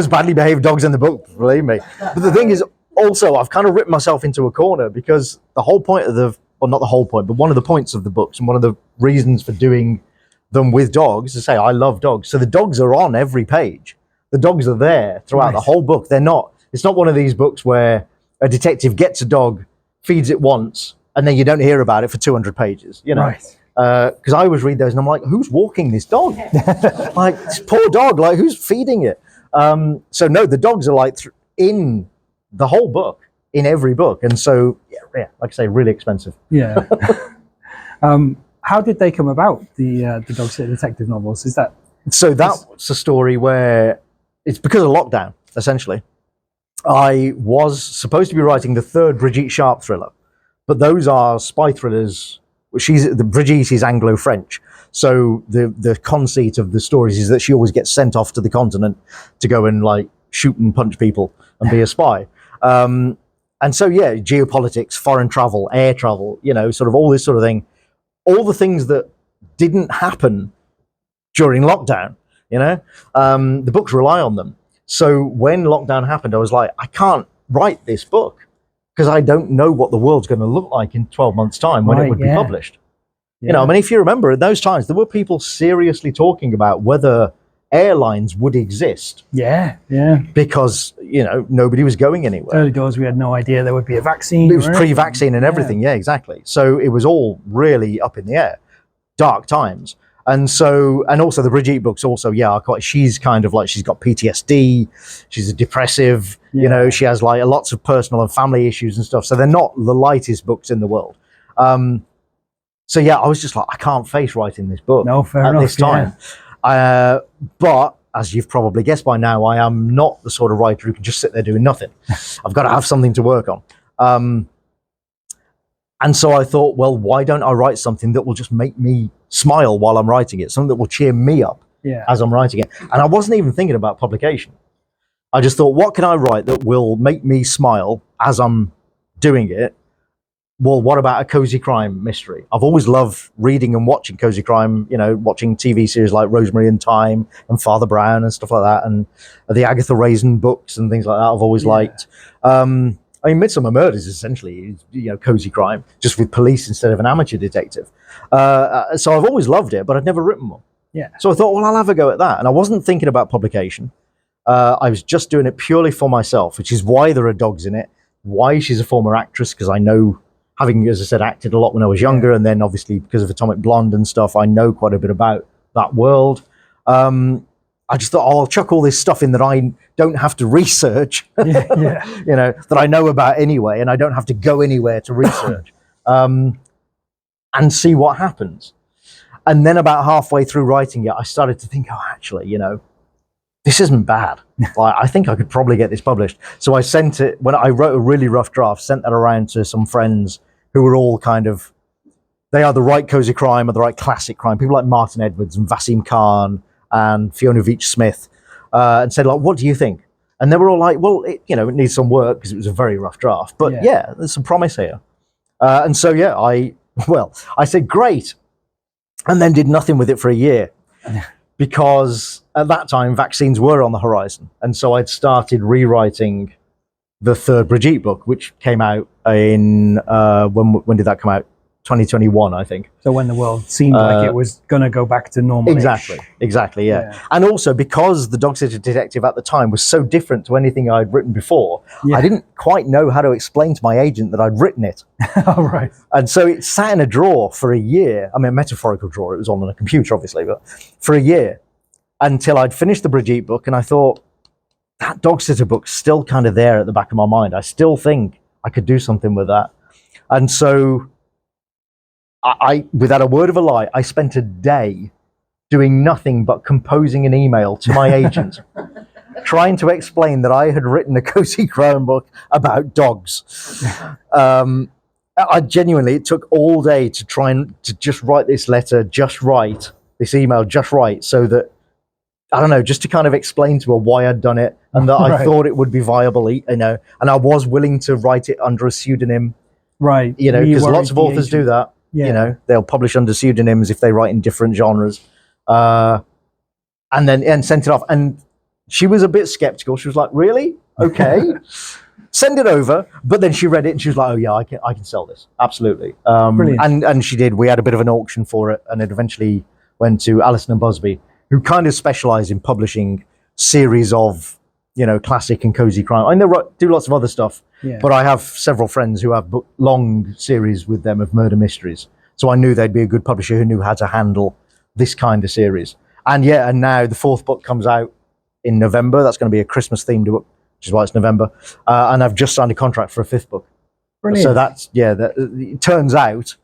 badly behaved dogs in the book, believe me. But the thing is, also, I've kind of written myself into a corner because the whole point of not the whole point, but one of the points of the books and one of the reasons for doing them with dogs, to say I love dogs. So the dogs are on every page. The dogs are there throughout the whole book. It's not one of these books where a detective gets a dog, feeds it once, and then you don't hear about it for 200 pages, you know? Because I always read those and I'm like, who's walking this dog? Like, this poor dog, like, who's feeding it? So no, the dogs are like in the whole book, in every book. And so, yeah, like I say, really expensive. Yeah. How did they come about, the dog sitter detective novels? Is that so? That's a story where it's because of lockdown. Essentially, I was supposed to be writing the third Brigitte Sharp thriller, but those are spy thrillers. Brigitte is Anglo-French, so the conceit of the stories is that she always gets sent off to the continent to go and like shoot and punch people and be a spy. And so yeah, geopolitics, foreign travel, air travel, you know, sort of all this sort of thing. All the things that didn't happen during lockdown, you know, the books rely on them. So when lockdown happened, I was like, I can't write this book because I don't know what the world's going to look like in 12 months' time when it would be published. You know, I mean, if you remember, in those times, there were people seriously talking about whether airlines would exist. Yeah. Because, you know, nobody was going anywhere. Early doors, we had no idea there would be a vaccine. It was pre-vaccine and everything. Yeah, exactly. So it was all really up in the air. Dark times. And so, and also the Brigitte books also, she's kind of like, she's got PTSD. She's a depressive, you know, she has like lots of personal and family issues and stuff. So they're not the lightest books in the world. So yeah, I was just like, I can't face writing this book at this time. But as you've probably guessed by now, I am not the sort of writer who can just sit there doing nothing. I've got to have something to work on. And so I thought, well, why don't I write something that will just make me smile while I'm writing it? Something that will cheer me up as I'm writing it. And I wasn't even thinking about publication. I just thought, what can I write that will make me smile as I'm doing it? Well, what about a cozy crime mystery? I've always loved reading and watching cozy crime, you know, watching TV series like Rosemary and Thyme and Father Brown and stuff like that, and the Agatha Raisin books and things like that I've always liked. I mean, Midsummer Murders essentially, you know, cozy crime, just with police instead of an amateur detective. So I've always loved it, but I'd never written one. Yeah. So I thought, well, I'll have a go at that. And I wasn't thinking about publication. I was just doing it purely for myself, which is why there are dogs in it, why she's a former actress, because I know, having, as I said, acted a lot when I was younger, and then obviously because of Atomic Blonde and stuff, I know quite a bit about that world. I just thought, I'll chuck all this stuff in that I don't have to research, you know, that I know about anyway, and I don't have to go anywhere to research, and see what happens. And then about halfway through writing it, I started to think, oh, actually, you know, this isn't bad. Like, I think I could probably get this published. So I sent it, when I wrote a really rough draft, sent that around to some friends who were all kind of, they are the right cozy crime or the right classic crime. People like Martin Edwards and Vasim Khan and Fiona Veitch-Smith, and said, like, what do you think? And they were all like, well, it needs some work because it was a very rough draft. But yeah, there's some promise here. And so, yeah, I said, great. And then did nothing with it for a year. Because at that time, vaccines were on the horizon. And so I'd started rewriting the third Brigitte book, which came out in, when did that come out? 2021, I think. So when the world seemed like it was going to go back to normal. Exactly, yeah. And also because the Dog Sitter Detective at the time was so different to anything I'd written before, I didn't quite know how to explain to my agent that I'd written it. Oh, right. And so it sat in a drawer for a year. I mean, a metaphorical drawer. It was on a computer, obviously, but for a year until I'd finished the Brigitte book. And I thought, that Dog Sitter book's still kind of there at the back of my mind. I still think I could do something with that. And so I, without a word of a lie, I spent a day doing nothing but composing an email to my agent, trying to explain that I had written a cozy crime book about dogs. I genuinely, it took all day to try and to just write this letter just right this email just right, so that, I don't know, just to kind of explain to her why I'd done it and that I Right. thought it would be viable, and I was willing to write it under a pseudonym, Right. because Were you lots of worried the authors do agent- that. Yeah. They'll publish under pseudonyms if they write in different genres, and sent it off. And she was a bit skeptical. She was like, "Really? Okay, send it over." But then she read it and she was like, "Oh yeah, I can sell this, absolutely." Brilliant. And she did. We had a bit of an auction for it, and it eventually went to Alison and Busby, who kind of specialize in publishing series of classic and cozy crime. I know do lots of other stuff, Yeah. but I have several friends who have long series with them of murder mysteries. So I knew they'd be a good publisher who knew how to handle this kind of series. And now the 4th book comes out in November. That's going to be a Christmas themed book, which is why it's November. And I've just signed a contract for a 5th book. Brilliant. So that's, it turns out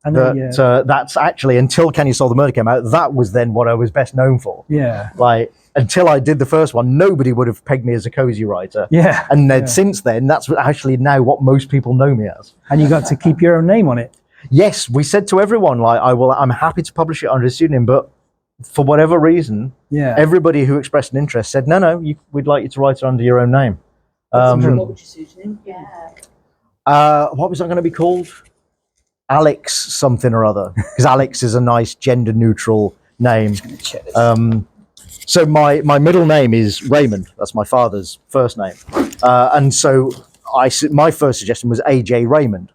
And that then, that's actually, until Can You Solve the Murder came out, that was then what I was best known for. yeah. Like, until I did the first one, nobody would have pegged me as a cozy writer. Yeah. And then Yeah. since then, that's actually now what most people know me as. And you got to keep your own name on it. Yes, we said to everyone, like, I'm happy to publish it under a pseudonym, but for whatever reason, Yeah. everybody who expressed an interest said, no, we'd like you to write it under your own name. What would you pseudonym? Yeah. What was that going to be called? Alex something or other, because Alex is a nice gender neutral name. So my middle name is Raymond. That's my father's first name, and so my first suggestion was AJ Raymond.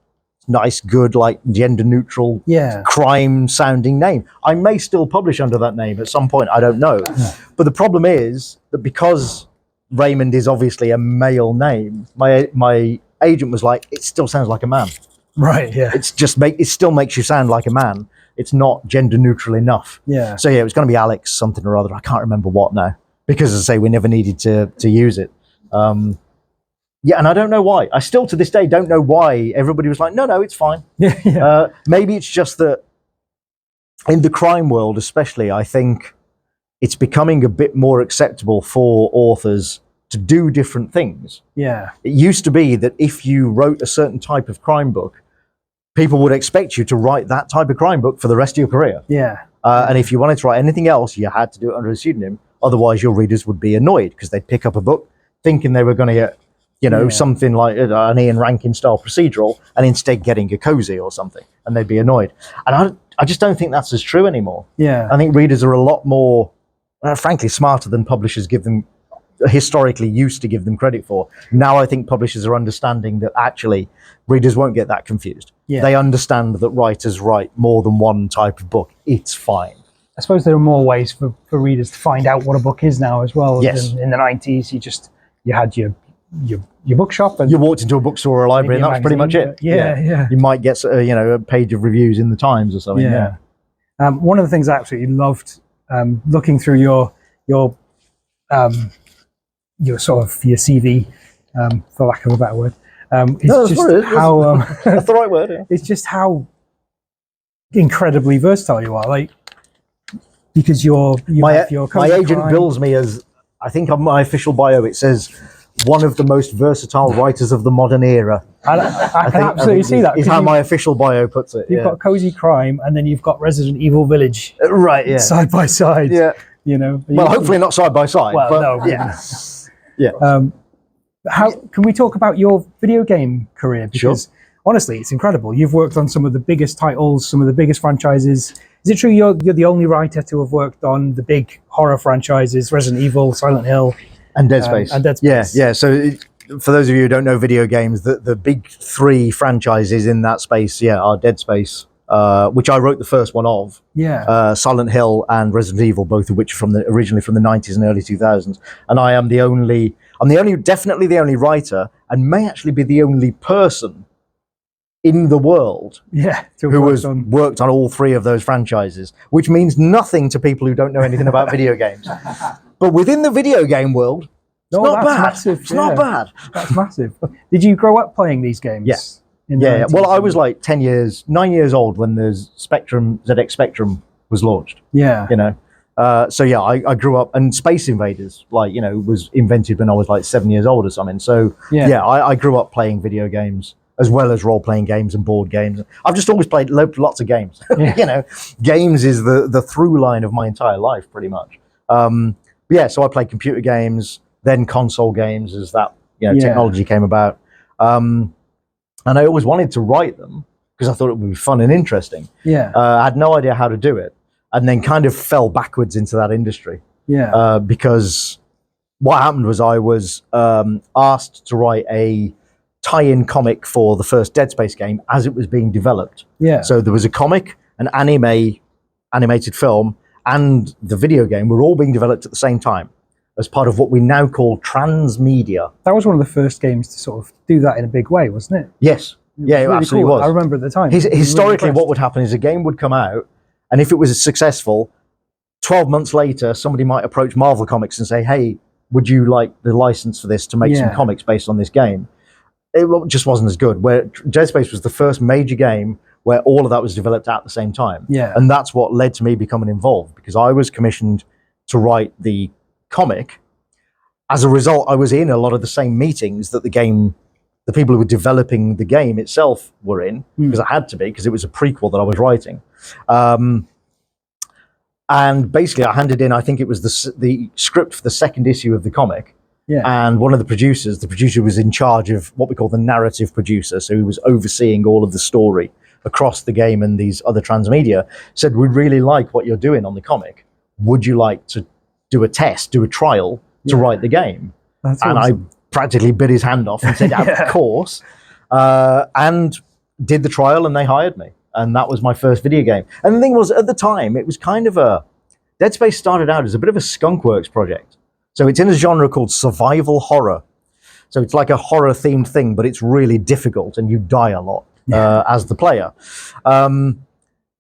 Nice, good, like gender neutral, Yeah. crime sounding name. I may still publish under that name at some point. I don't know, but the problem is that because Raymond is obviously a male name, my agent was like, it still sounds like a man. Right. Yeah. It's just it still makes you sound like a man. It's not gender neutral enough. Yeah. So it was going to be Alex something or other. I can't remember what now, because as I say, we never needed to use it. And I don't know why. I still to this day don't know why everybody was like, no, it's fine. Yeah. Yeah. Maybe it's just that in the crime world, especially, I think it's becoming a bit more acceptable for authors to do different things. Yeah. It used to be that if you wrote a certain type of crime book, people would expect you to write that type of crime book for the rest of your career. Yeah. And if you wanted to write anything else, you had to do it under a pseudonym. Otherwise, your readers would be annoyed because they'd pick up a book thinking they were going to get, something like an Ian Rankin style procedural, and instead getting a cozy or something, and they'd be annoyed. And I just don't think that's as true anymore. Yeah. I think readers are a lot more, frankly, smarter than publishers historically used to give them credit for. Now I think publishers are understanding that actually readers won't get that confused. Yeah. They understand that writers write more than one type of book. It's fine. I suppose there are more ways for readers to find out what a book is now as well. Yes. In the 90s, you had your bookshop and You walked into a bookstore or a library and that was pretty much it. Yeah. You might get a page of reviews in the Times or something. Yeah. One of the things I absolutely loved looking through your sort of your CV, for lack of a better word, is No, that's just what it is. how That's the right word. Yeah. it's just how incredibly versatile you are. Like, because you My have your cozy agent crime. bills me as, I think on my official bio it says, one of the most versatile writers of the modern era. I can absolutely see that. Is 'cause how you- my official bio puts it. You've Yeah. got cozy crime, and then you've got Resident Evil Village Right, yeah. side by side. Yeah. You- Well, hopefully not side by side. Well, but no. Yeah. Yeah. How can we talk about your video game career? Because honestly, it's incredible. You've worked on some of the biggest titles, some of the biggest franchises. Is it true you're the only writer to have worked on the big horror franchises, Resident Evil, Silent Hill, And Dead Space. and Dead Space? Yeah. So for those of you who don't know video games, the big three franchises in that space, are Dead Space, which I wrote the first one of, Yeah. Silent Hill and Resident Evil, both of which are originally from the 90s and early 2000s. And I'm definitely the only writer, and may actually be the only person in the world Yeah. To have who worked has on- worked on all three of those franchises, which means nothing to people who don't know anything about video games. But within the video game world, it's No, not that's bad. massive, It's not yeah. bad. That's massive. Did you grow up playing these games? Yeah. in the Yeah. 90s? Well, I was like 9 years old when the ZX Spectrum was launched. Yeah. So yeah, I grew up, and Space Invaders, was invented when I was like 7 years old or something. So Yeah. I grew up playing video games as well as role-playing games and board games. I've just always played lots of games. Yeah. Games is the through line of my entire life, pretty much. But yeah, so I played computer games, then console games as that technology came about. And I always wanted to write them because I thought it would be fun and interesting. Yeah. I had no idea how to do it, and then kind of fell backwards into that industry. Yeah. Because what happened was I was asked to write a tie-in comic for the first Dead Space game as it was being developed. Yeah. So there was a comic, an animated film, and the video game were all being developed at the same time as part of what we now call transmedia. That was one of the first games to sort of do that in a big way, wasn't it? Yes. Yeah, it really absolutely cool. was. I remember at the time. Historically, what would happen is a game would come out, and if it was successful, 12 months later, somebody might approach Marvel Comics and say, hey, would you like the license for this to make some comics based on this game? It just wasn't as good. Where Dead Space was the first major game where all of that was developed at the same time. Yeah. And that's what led to me becoming involved, because I was commissioned to write the comic. As a result, I was in a lot of the same meetings that the people who were developing the game itself were in, because I had to be, because it was a prequel that I was writing. And basically, I handed in, I think it was the script for the second issue of the comic. Yeah. And one of the producer was in charge of what we call the narrative producer. So he was overseeing all of the story across the game and these other transmedia, said, we'd really like what you're doing on the comic. Would you like to do a trial to write the game? That's and awesome. I practically bit his hand off and said, of course. And did the trial, and they hired me. And that was my first video game. And the thing was, at the time, it was kind of Dead Space started out as a bit of a skunkworks project. So it's in a genre called survival horror. So it's like a horror-themed thing, but it's really difficult, and you die a lot as the player. And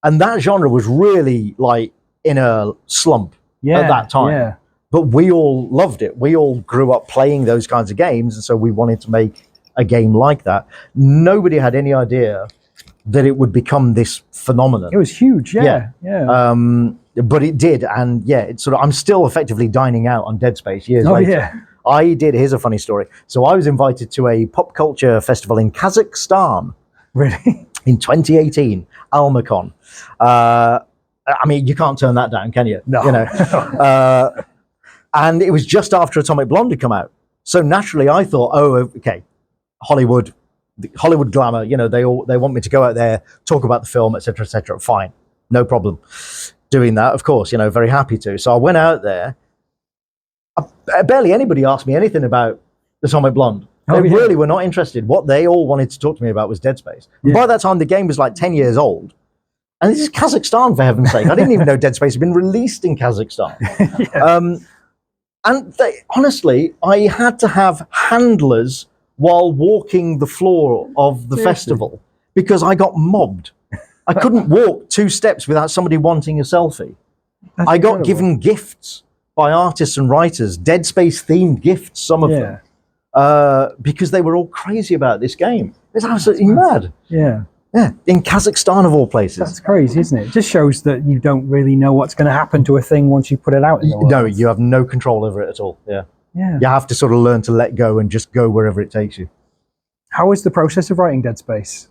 that genre was really like in a slump at that time. Yeah. But we all loved it. We all grew up playing those kinds of games, and so we wanted to make a game like that. Nobody had any idea that it would become this phenomenon. It was huge, yeah. But it did, and I'm still effectively dining out on Dead Space years later. Yeah. Here's a funny story. So I was invited to a pop culture festival in Kazakhstan. Really? In 2018, Almacon. I mean, you can't turn that down, can you? No. You know. And it was just after Atomic Blonde had come out. So naturally I thought, oh, okay, Hollywood glamour, they want me to go out there, talk about the film, etc., etc. Fine, no problem doing that, of course, very happy to. So I went out there. Barely anybody asked me anything about Atomic Blonde. They really were not interested. What they all wanted to talk to me about was Dead Space. And by that time, the game was like 10 years old. And this is Kazakhstan, for heaven's sake. I didn't even know Dead Space had been released in Kazakhstan. And honestly, I had to have handlers while walking the floor of the festival because I got mobbed. I couldn't walk 2 steps without somebody wanting a selfie. I got given gifts by artists and writers, Dead Space themed gifts, some of them, because they were all crazy about this game. It's absolutely mad. Yeah. Yeah, in Kazakhstan of all places. That's crazy, isn't it? It just shows that you don't really know what's going to happen to a thing once you put it out in the world. No, you have no control over it at all. Yeah. You have to sort of learn to let go and just go wherever it takes you. How was the process of writing Dead Space?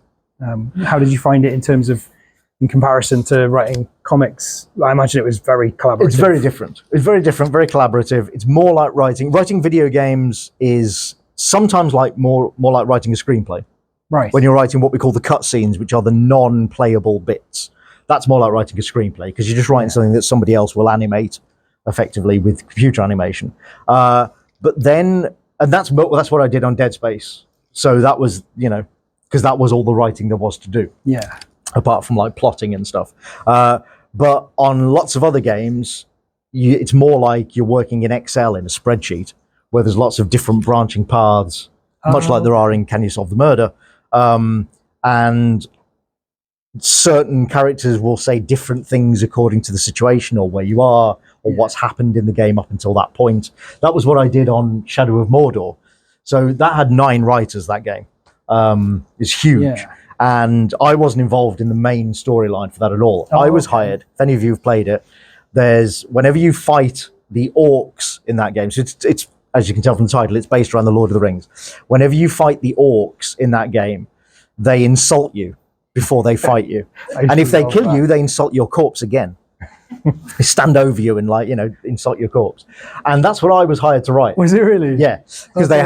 How did you find it in comparison to writing comics? I imagine it was very collaborative. It's very different. It's very different, very collaborative. It's more like writing. Writing video games is sometimes more like writing a screenplay. Right. When you're writing what we call the cutscenes, which are the non-playable bits. That's more like writing a screenplay because you're just writing something that somebody else will animate effectively with computer animation. But then, and that's what I did on Dead Space. So that was, because that was all the writing there was to do. Yeah. Apart from like plotting and stuff. But on lots of other games, it's more like you're working in Excel in a spreadsheet where there's lots of different branching paths, much like there are in Can You Solve the Murder? And certain characters will say different things according to the situation or where you are or what's happened in the game up until that point. That was what I did on Shadow of Mordor. So that had 9 writers, that game. It's huge. Yeah. And I wasn't involved in the main storyline for that at all. I was hired. If any of you have played it, whenever you fight the orcs in that game, so it's as you can tell from the title, it's based around the Lord of the Rings. Whenever you fight the orcs in that game, they insult you before they fight you. And if they kill you, they insult your corpse again. They stand over you and insult your corpse. And that's what I was hired to write. Was it really? Yeah, because they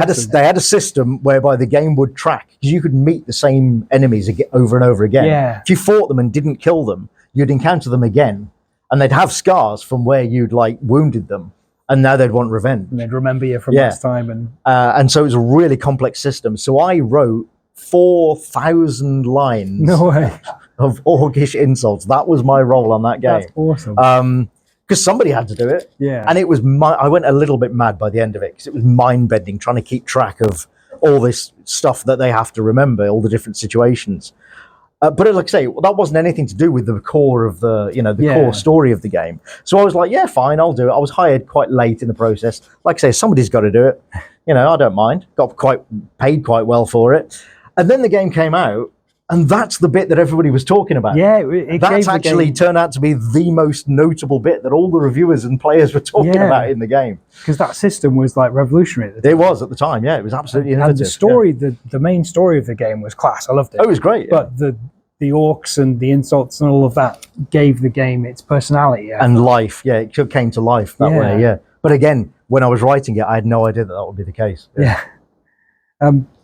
had a system whereby the game would track, because you could meet the same enemies over and over again. Yeah. If you fought them and didn't kill them, you'd encounter them again, and they'd have scars from where you'd wounded them, and now they'd want revenge. And they'd remember you from last time. And so it was a really complex system. So I wrote 4,000 lines. No way. Of orcish insults. That was my role on that game. That's awesome. Because somebody had to do it. Yeah. And it was I went a little bit mad by the end of it, because it was mind-bending, trying to keep track of all this stuff that they have to remember, all the different situations. But like I say, that wasn't anything to do with the core of the core story of the game. So I was like, yeah, fine, I'll do it. I was hired quite late in the process. Like I say, somebody's got to do it. I don't mind. Got paid quite well for it. And then the game came out, and that's the bit that everybody was talking about. Yeah, that's actually turned out to be the most notable bit that all the reviewers and players were talking about in the game. Because that system was revolutionary at the time. It was at the time, yeah. It was absolutely innovative. And the story, the main story of the game was class. I loved it. Oh, it was great. But the orcs and the insults and all of that gave the game its personality. And life, it came to life that way, yeah. But again, when I was writing it, I had no idea that would be the case. Yeah.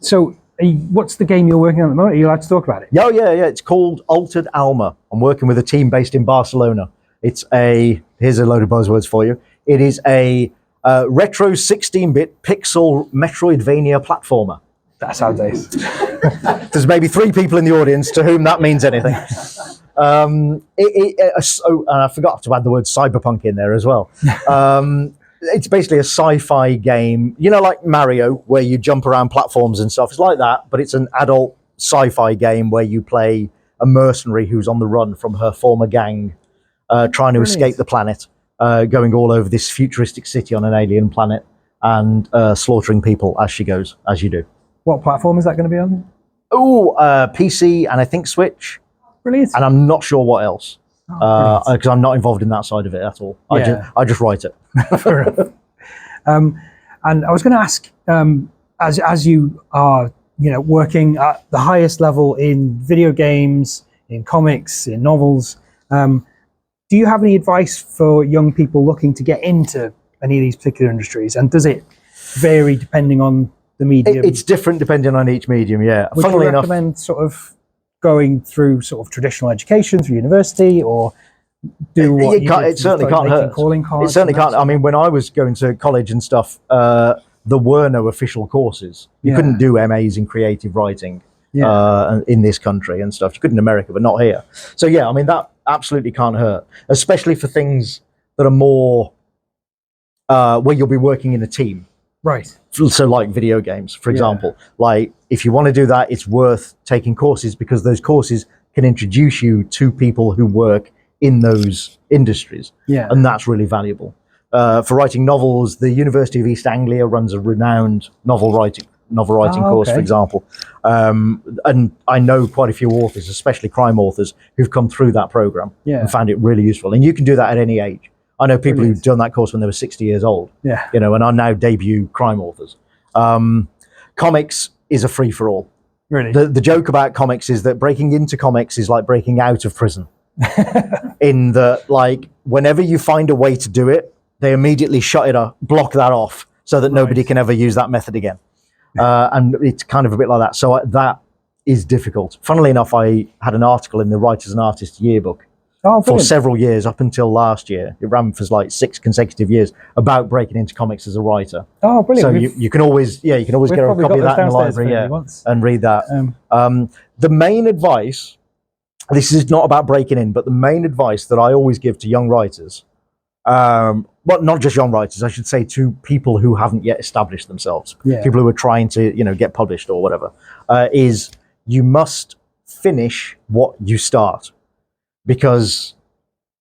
So what's the game you're working on at the moment? Are you allowed to talk about it? Yeah. It's called Altered Alma. I'm working with a team based in Barcelona. Here's a load of buzzwords for you. It is a retro 16-bit pixel Metroidvania platformer. That sounds ace. There's maybe 3 people in the audience to whom that means anything. And I forgot to add the word cyberpunk in there as well. It's basically a sci-fi game, like Mario, where you jump around platforms and stuff. It's like that, but it's an adult sci-fi game where you play a mercenary who's on the run from her former gang, trying to escape the planet, going all over this futuristic city on an alien planet, and slaughtering people as she goes, as you do. What platform is that going to be on? PC and I think Switch. Brilliant. And I'm not sure what else, because I'm not involved in that side of it at all. I just write it. Fair enough. And I was going to ask, as you are, working at the highest level in video games, in comics, in novels, do you have any advice for young people looking to get into any of these particular industries? And does it vary depending on the medium? It's different depending on each medium, yeah. Would you recommend sort of going through sort of traditional education through university, or do what it certainly can't hurt. It certainly can't. I mean, when I was going to college and stuff, there were no official courses. You couldn't do MAs in creative writing in this country and stuff. You could in America, but not here. So yeah, I mean, that absolutely can't hurt, especially for things that are more where you'll be working in a team. Right. So like video games, for example, like if you want to do that, it's worth taking courses, because those courses can introduce you to people who work in those industries. Yeah. And that's really valuable. For writing novels, the University of East Anglia runs a renowned novel writing course, for example. And I know quite a few authors, especially crime authors, who've come through that program and found it really useful. And you can do that at any age. I know people who've done that course when they were 60 years old, and are now debut crime authors. Comics is a free-for-all. Really? The joke about comics is that breaking into comics is like breaking out of prison. In that, like, whenever you find a way to do it, they immediately block that off, so that nobody can ever use that method again. And it's kind of a bit like that. So that is difficult. Funnily enough, I had an article in the Writers and Artists Yearbook for several years, up until last year. It ran for like 6 consecutive years, about breaking into comics as a writer. Oh, brilliant. So you can always get a copy of that in the library and read that. The main advice, this is not about breaking in, but the main advice that I always give to young writers, but not just young writers, I should say, to people who haven't yet established themselves, people who are trying to get published or whatever, is you must finish what you start. Because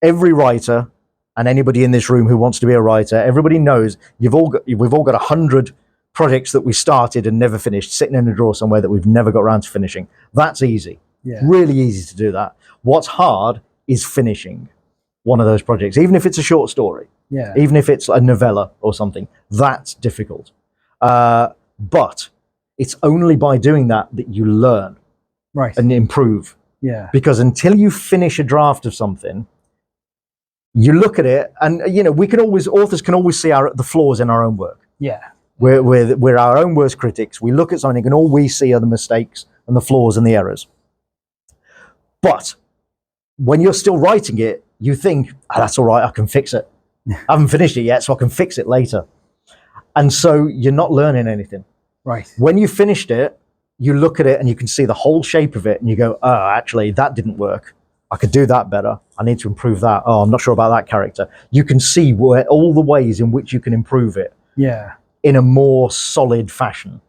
every writer, and anybody in this room who wants to be a writer, everybody knows we've all got 100 projects that we started and never finished, sitting in a drawer somewhere that we've never got around to finishing. That's easy. Really easy to do that. What's hard is finishing one of those projects, even if it's a short story, even if it's a novella or something. That's difficult. But it's only by doing that you learn. Right. and improve. Yeah. Because until you finish a draft of something, you look at it, and authors can always see the flaws in our own work. Yeah. We're our own worst critics. We look at something and all we see are the mistakes and the flaws and the errors. But when you're still writing it, you think, that's all right, I can fix it. I haven't finished it yet, so I can fix it later. And so you're not learning anything. Right. When you finished it, you look at it and you can see the whole shape of it and you go, oh, actually, that didn't work. I could do that better. I need to improve that. Oh, I'm not sure about that character. You can see all the ways in which you can improve it. Yeah. In a more solid fashion.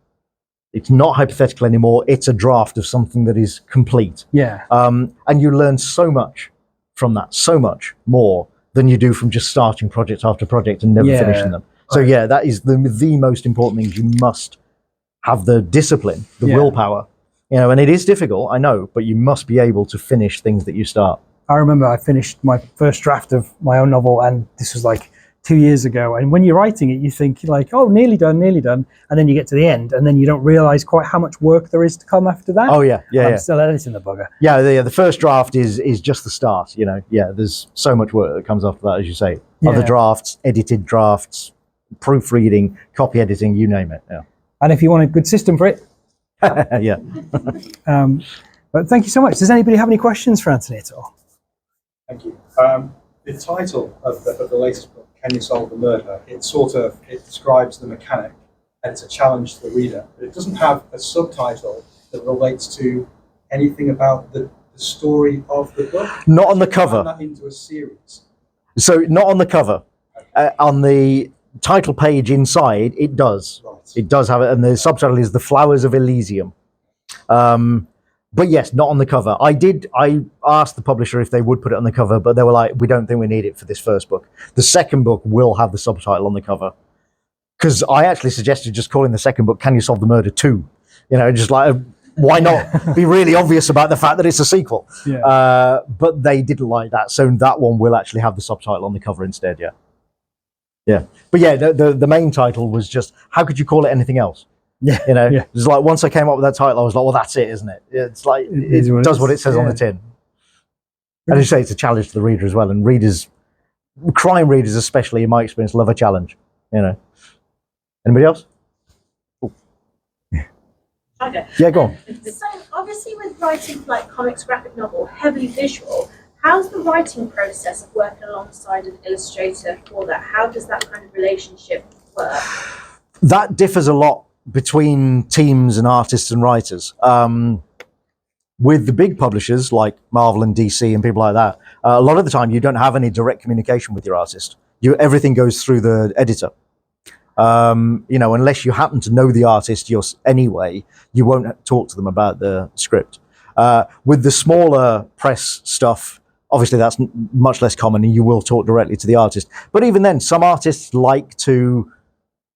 It's not hypothetical anymore. It's a draft of something that is complete. Yeah. And you learn so much from that, so much more than you do from just starting project after project and never finishing them. So yeah, that is the most important thing. You must have the discipline, the willpower, and it is difficult, I know, but you must be able to finish things that you start. I remember I finished my first draft of my own novel, and this was like 2 years ago. And when you're writing it, you think like, oh, nearly done. And then you get to the end and then you don't realize quite how much work there is to come after that. Oh yeah. I'm still editing the bugger. Yeah. The first draft is just the start, there's so much work that comes after that, as you say. Other drafts, edited drafts, proofreading, copy editing, you name it. Yeah. And if you want a good system for it. Yeah. But thank you so much. Does anybody have any questions for Antony at all? Thank you. The title of the latest book, Can You Solve the Murder? It describes the mechanic, and it's a challenge to the reader. But it doesn't have a subtitle that relates to anything about the story of the book. Not on the cover. That into a series. So not on the cover. On the title page inside, it does. Right. It does have it, and the subtitle is The Flowers of Elysium. But yes, not on the cover. I asked the publisher if they would put it on the cover, but they were like, we don't think we need it for this first book. The second book will have the subtitle on the cover. Because I actually suggested just calling the second book, Can You Solve the Murder 2? Just like, why not be really obvious about the fact that it's a sequel? Yeah. But they didn't like that. So that one will actually have the subtitle on the cover instead, yeah. Yeah. But yeah, the main title was just, how could you call it anything else? Yeah. It's like once I came up with that title, I was like, well, that's it, isn't it? It's like, it does what it says on the tin. And as you say, it's a challenge to the reader as well. And crime readers especially, in my experience, love a challenge, Anybody else? Okay. Yeah, go on. So obviously with writing like comics, graphic novel, heavily visual, how's the writing process of working alongside an illustrator for that? How does that kind of relationship work? That differs a lot between teams and artists and writers. With the big publishers like Marvel and DC and people like that, a lot of the time you don't have any direct communication with your artist. Everything goes through the editor. Unless you happen to know the artist anyway, you won't talk to them about the script. With the smaller press stuff, obviously that's much less common, and you will talk directly to the artist. But even then, some artists like to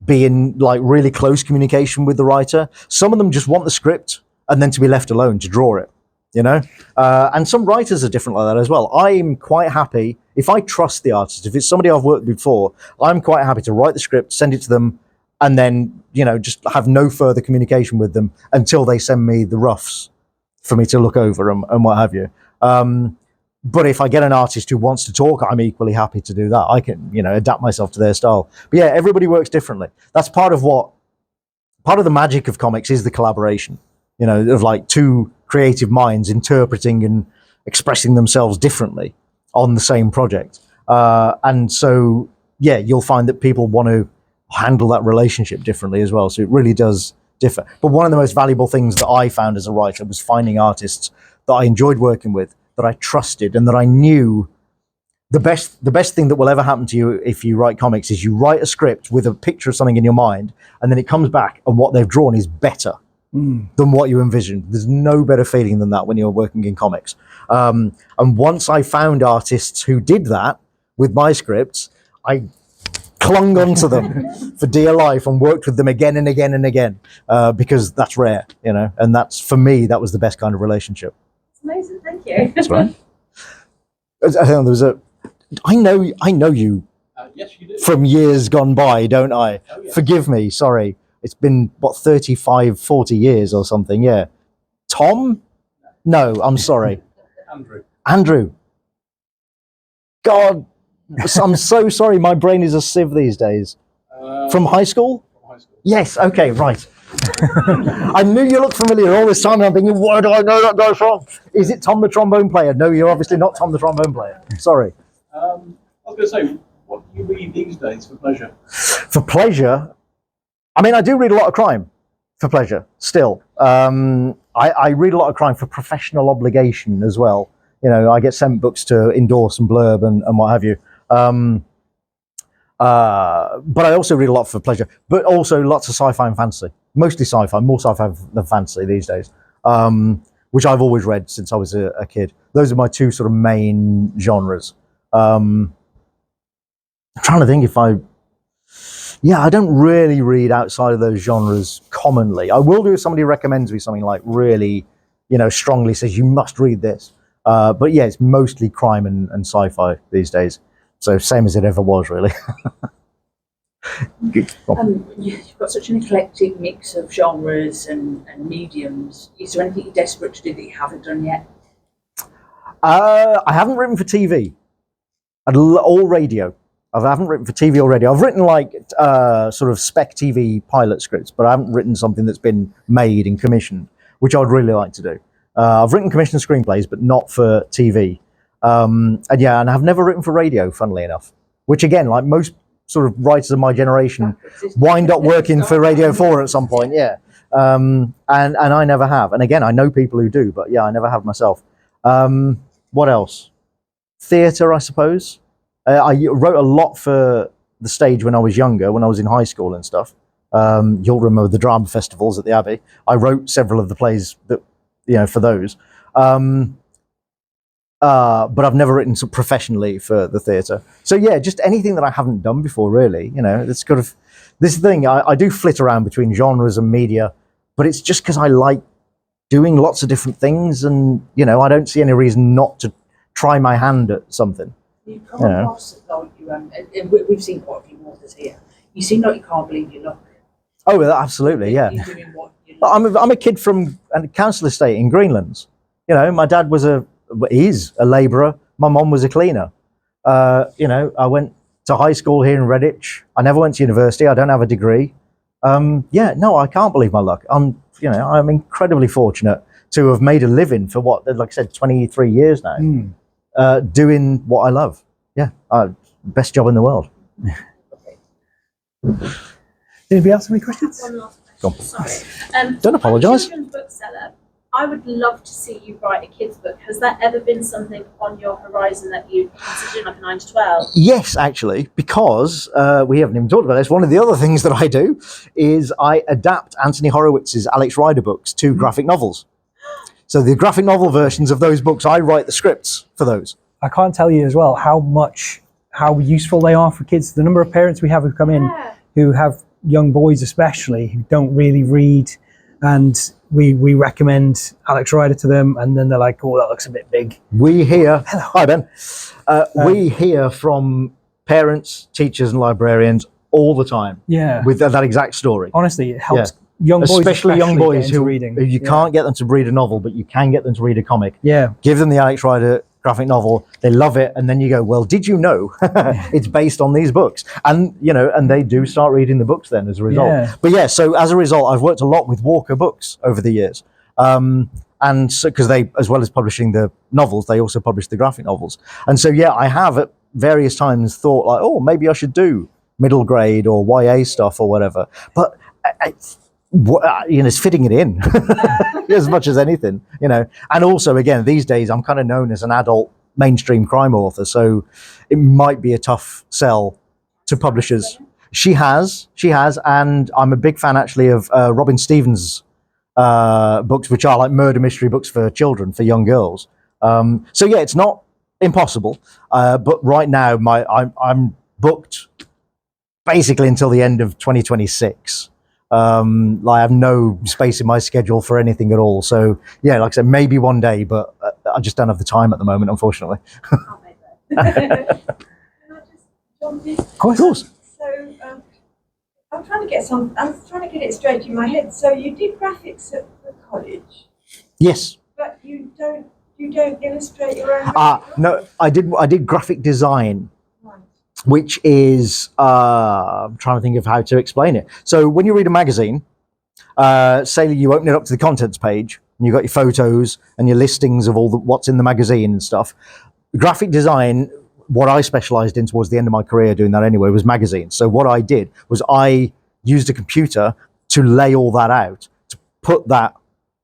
be in like really close communication with the writer. Some of them just want the script and then to be left alone to draw it, and some writers are different like that as well. I'm quite happy if I trust the artist. If it's somebody I've worked with before, I'm quite happy to write the script, send it to them, and then just have no further communication with them until they send me the roughs for me to look over and what have you. But if I get an artist who wants to talk, I'm equally happy to do that. I can, adapt myself to their style. But yeah, everybody works differently. That's part of the magic of comics is the collaboration, of like two creative minds interpreting and expressing themselves differently on the same project. And so, yeah, you'll find that people want to handle that relationship differently as well. So it really does differ. But one of the most valuable things that I found as a writer was finding artists that I enjoyed working with, that I trusted, and that I knew the best thing that will ever happen to you if you write comics is you write a script with a picture of something in your mind, and then it comes back and what they've drawn is better than what you envisioned. There's no better feeling than that when you're working in comics. And once I found artists who did that with my scripts, I clung onto them for dear life and worked with them again and again and again, because that's rare, and that's, for me, that was the best kind of relationship. Amazing, thank you. That's right. I think there was I know you Yes, you do. from years gone by, don't I? Oh, yeah. Forgive me, sorry. It's been, 35, 40 years or something, yeah. Tom? No, I'm sorry. Andrew. Andrew. God, I'm so sorry. My brain is a sieve these days. From high school? From high school. Yes, okay, right. I knew you looked familiar all this time, and I'm thinking, where do I know that guy from? Is it Tom the trombone player? No, you're obviously not Tom the trombone player. Sorry. I was going to say, what do you read these days for pleasure? For pleasure, I mean, I do read a lot of crime for pleasure, still. I read a lot of crime for professional obligation as well. You know, I get sent books to endorse and blurb and what have you. But I also read a lot for pleasure, but also lots of sci-fi and fantasy. Mostly sci-fi, more sci-fi than fantasy these days, which I've always read since I was a kid. Those are my two sort of main genres. I'm trying to think if I don't really read outside of those genres commonly. I will do if somebody recommends me something like really, strongly says you must read this. But yeah, it's mostly crime and sci-fi these days. So same as it ever was, really. You've got such an eclectic mix of genres and mediums. Is there anything you're desperate to do that you haven't done yet? I haven't written for TV. Or radio. I haven't written for TV or radio. I've written like sort of spec TV pilot scripts, but I haven't written something that's been made and commissioned, which I'd really like to do. I've written commissioned screenplays, but not for TV. And I've never written for radio, funnily enough, which again, like most sort of writers of my generation, wind up working for Radio 4 at some point, yeah. And I never have. And again, I know people who do, but yeah, I never have myself. What else? Theatre, I suppose. I wrote a lot for the stage when I was younger, when I was in high school and stuff. You'll remember the drama festivals at the Abbey. I wrote several of the plays that, for those. But I've never written professionally for the theatre. So yeah, just anything that I haven't done before, really. It's kind of this thing. I do flit around between genres and media, but it's just because I like doing lots of different things, and I don't see any reason not to try my hand at something. You come across like you, and we've seen quite a few authors here. You seem like you can't believe your luck. Oh, absolutely, yeah. You're doing what you love. I'm a kid from a council estate in Greenlands. My dad is a labourer. My mom was a cleaner. I went to high school here in Redditch. I never went to university. I don't have a degree. I can't believe my luck. I'm incredibly fortunate to have made a living for like I said, 23 years now, doing what I love. Yeah, best job in the world. Anybody else have any questions? One last question. Sorry. Don't apologise. As a children's bookseller, I would love to see you write a kids' book. Has that ever been something on your horizon that you consider like a 9 to 12? Yes, actually, because we haven't even talked about this. One of the other things that I do is I adapt Antony Horowitz's Alex Rider books to graphic novels. So the graphic novel versions of those books, I write the scripts for those. I can't tell you as well how useful they are for kids. The number of parents we have who come in who have young boys especially who don't really read, and we recommend Alex Rider to them, and then they're like, oh, that looks a bit big. We hear, hi Ben, we hear from parents, teachers and librarians all the time with that exact story. Honestly, it helps young boys, especially young boys who reading. You can't get them to read a novel, but you can get them to read a comic. Yeah. Give them the Alex Rider graphic novel, they love it, and then you go, well, did you know it's based on these books? And and they do start reading the books then as a result. Yeah. But so as a result, I've worked a lot with Walker Books over the years. And so because they, as well as publishing the novels, they also publish the graphic novels. And so I have at various times thought like, oh, maybe I should do middle grade or YA stuff or whatever. But it's fitting it in as much as anything, and also again these days I'm kind of known as an adult mainstream crime author, so it might be a tough sell to publishers. She has, and I'm a big fan actually of Robin Stevens' books, which are like murder mystery books for children, for young girls. It's not impossible, but right now I'm booked basically until the end of 2026. I have no space in my schedule for anything at all. So like I said, maybe one day, but I just don't have the time at the moment, unfortunately. I'll make that. Can I just jump in? Of course. So I'm trying to get it straight in my head. So you did graphics at the college? Yes. But you don't illustrate your own. No, I did graphic design, Right. which is I'm trying to think of how to explain it. So when you read a magazine, say you open it up to the contents page, and you've got your photos and your listings of all what's in the magazine and stuff. Graphic design, what I specialized in towards the end of my career doing that anyway, was magazines. So what I did was I used a computer to lay all that out, to put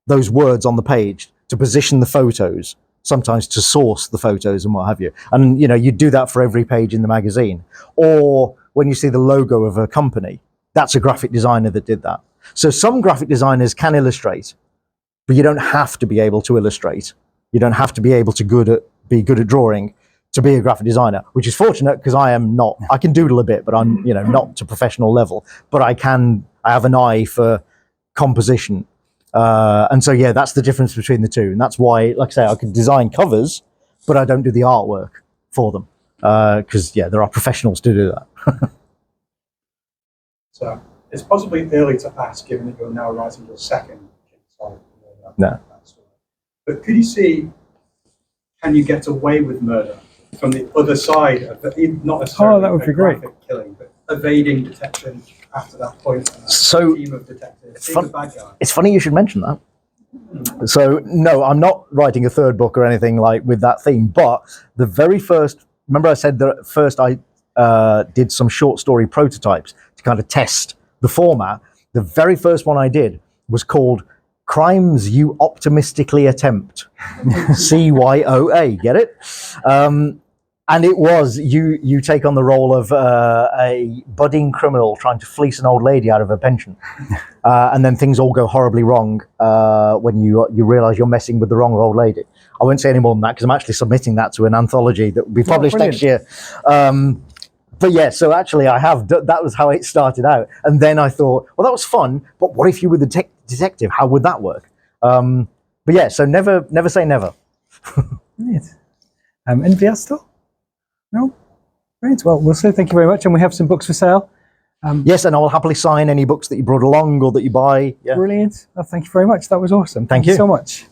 those words on the page, to position the photos, sometimes to source the photos and what have you. And you do that for every page in the magazine. Or when you see the logo of a company, that's a graphic designer that did that. So some graphic designers can illustrate, but you don't have to be able to illustrate. You don't have to be able to be good at drawing to be a graphic designer, which is fortunate because I am not. I can doodle a bit, but I'm not to professional level. But I have an eye for composition. And so, yeah, that's the difference between the two. And that's why, like I say, I can design covers, but I don't do the artwork for them. Because, there are professionals to do that. So it's possibly early to ask, given that you're now writing your second story. No. But could you see, can you get away with murder from the other side of not necessarily that would be great. graphic killing, but evading detection after that point? So, team of detectives, being the bad guy. It's funny you should mention that. So, no, I'm not writing a third book or anything like with that theme. But the very first, remember I said that first I did some short story prototypes to kind of test the format. The very first one I did was called Crimes You Optimistically Attempt. CYOA, get it? And it was, you take on the role of a budding criminal trying to fleece an old lady out of her pension. And then things all go horribly wrong when you realize you're messing with the wrong old lady. I won't say any more than that because I'm actually submitting that to an anthology that will be published next year. But yeah, so actually that was how it started out. And then I thought, well, that was fun, but what if you were the detective? How would that work? But yeah, so never say never. Brilliant. Anybody else still? No? Brilliant. Well, we'll say thank you very much. And we have some books for sale. Yes, and I will happily sign any books that you brought along or that you buy. Yeah. Brilliant. Well, thank you very much. That was awesome. Thank you So much.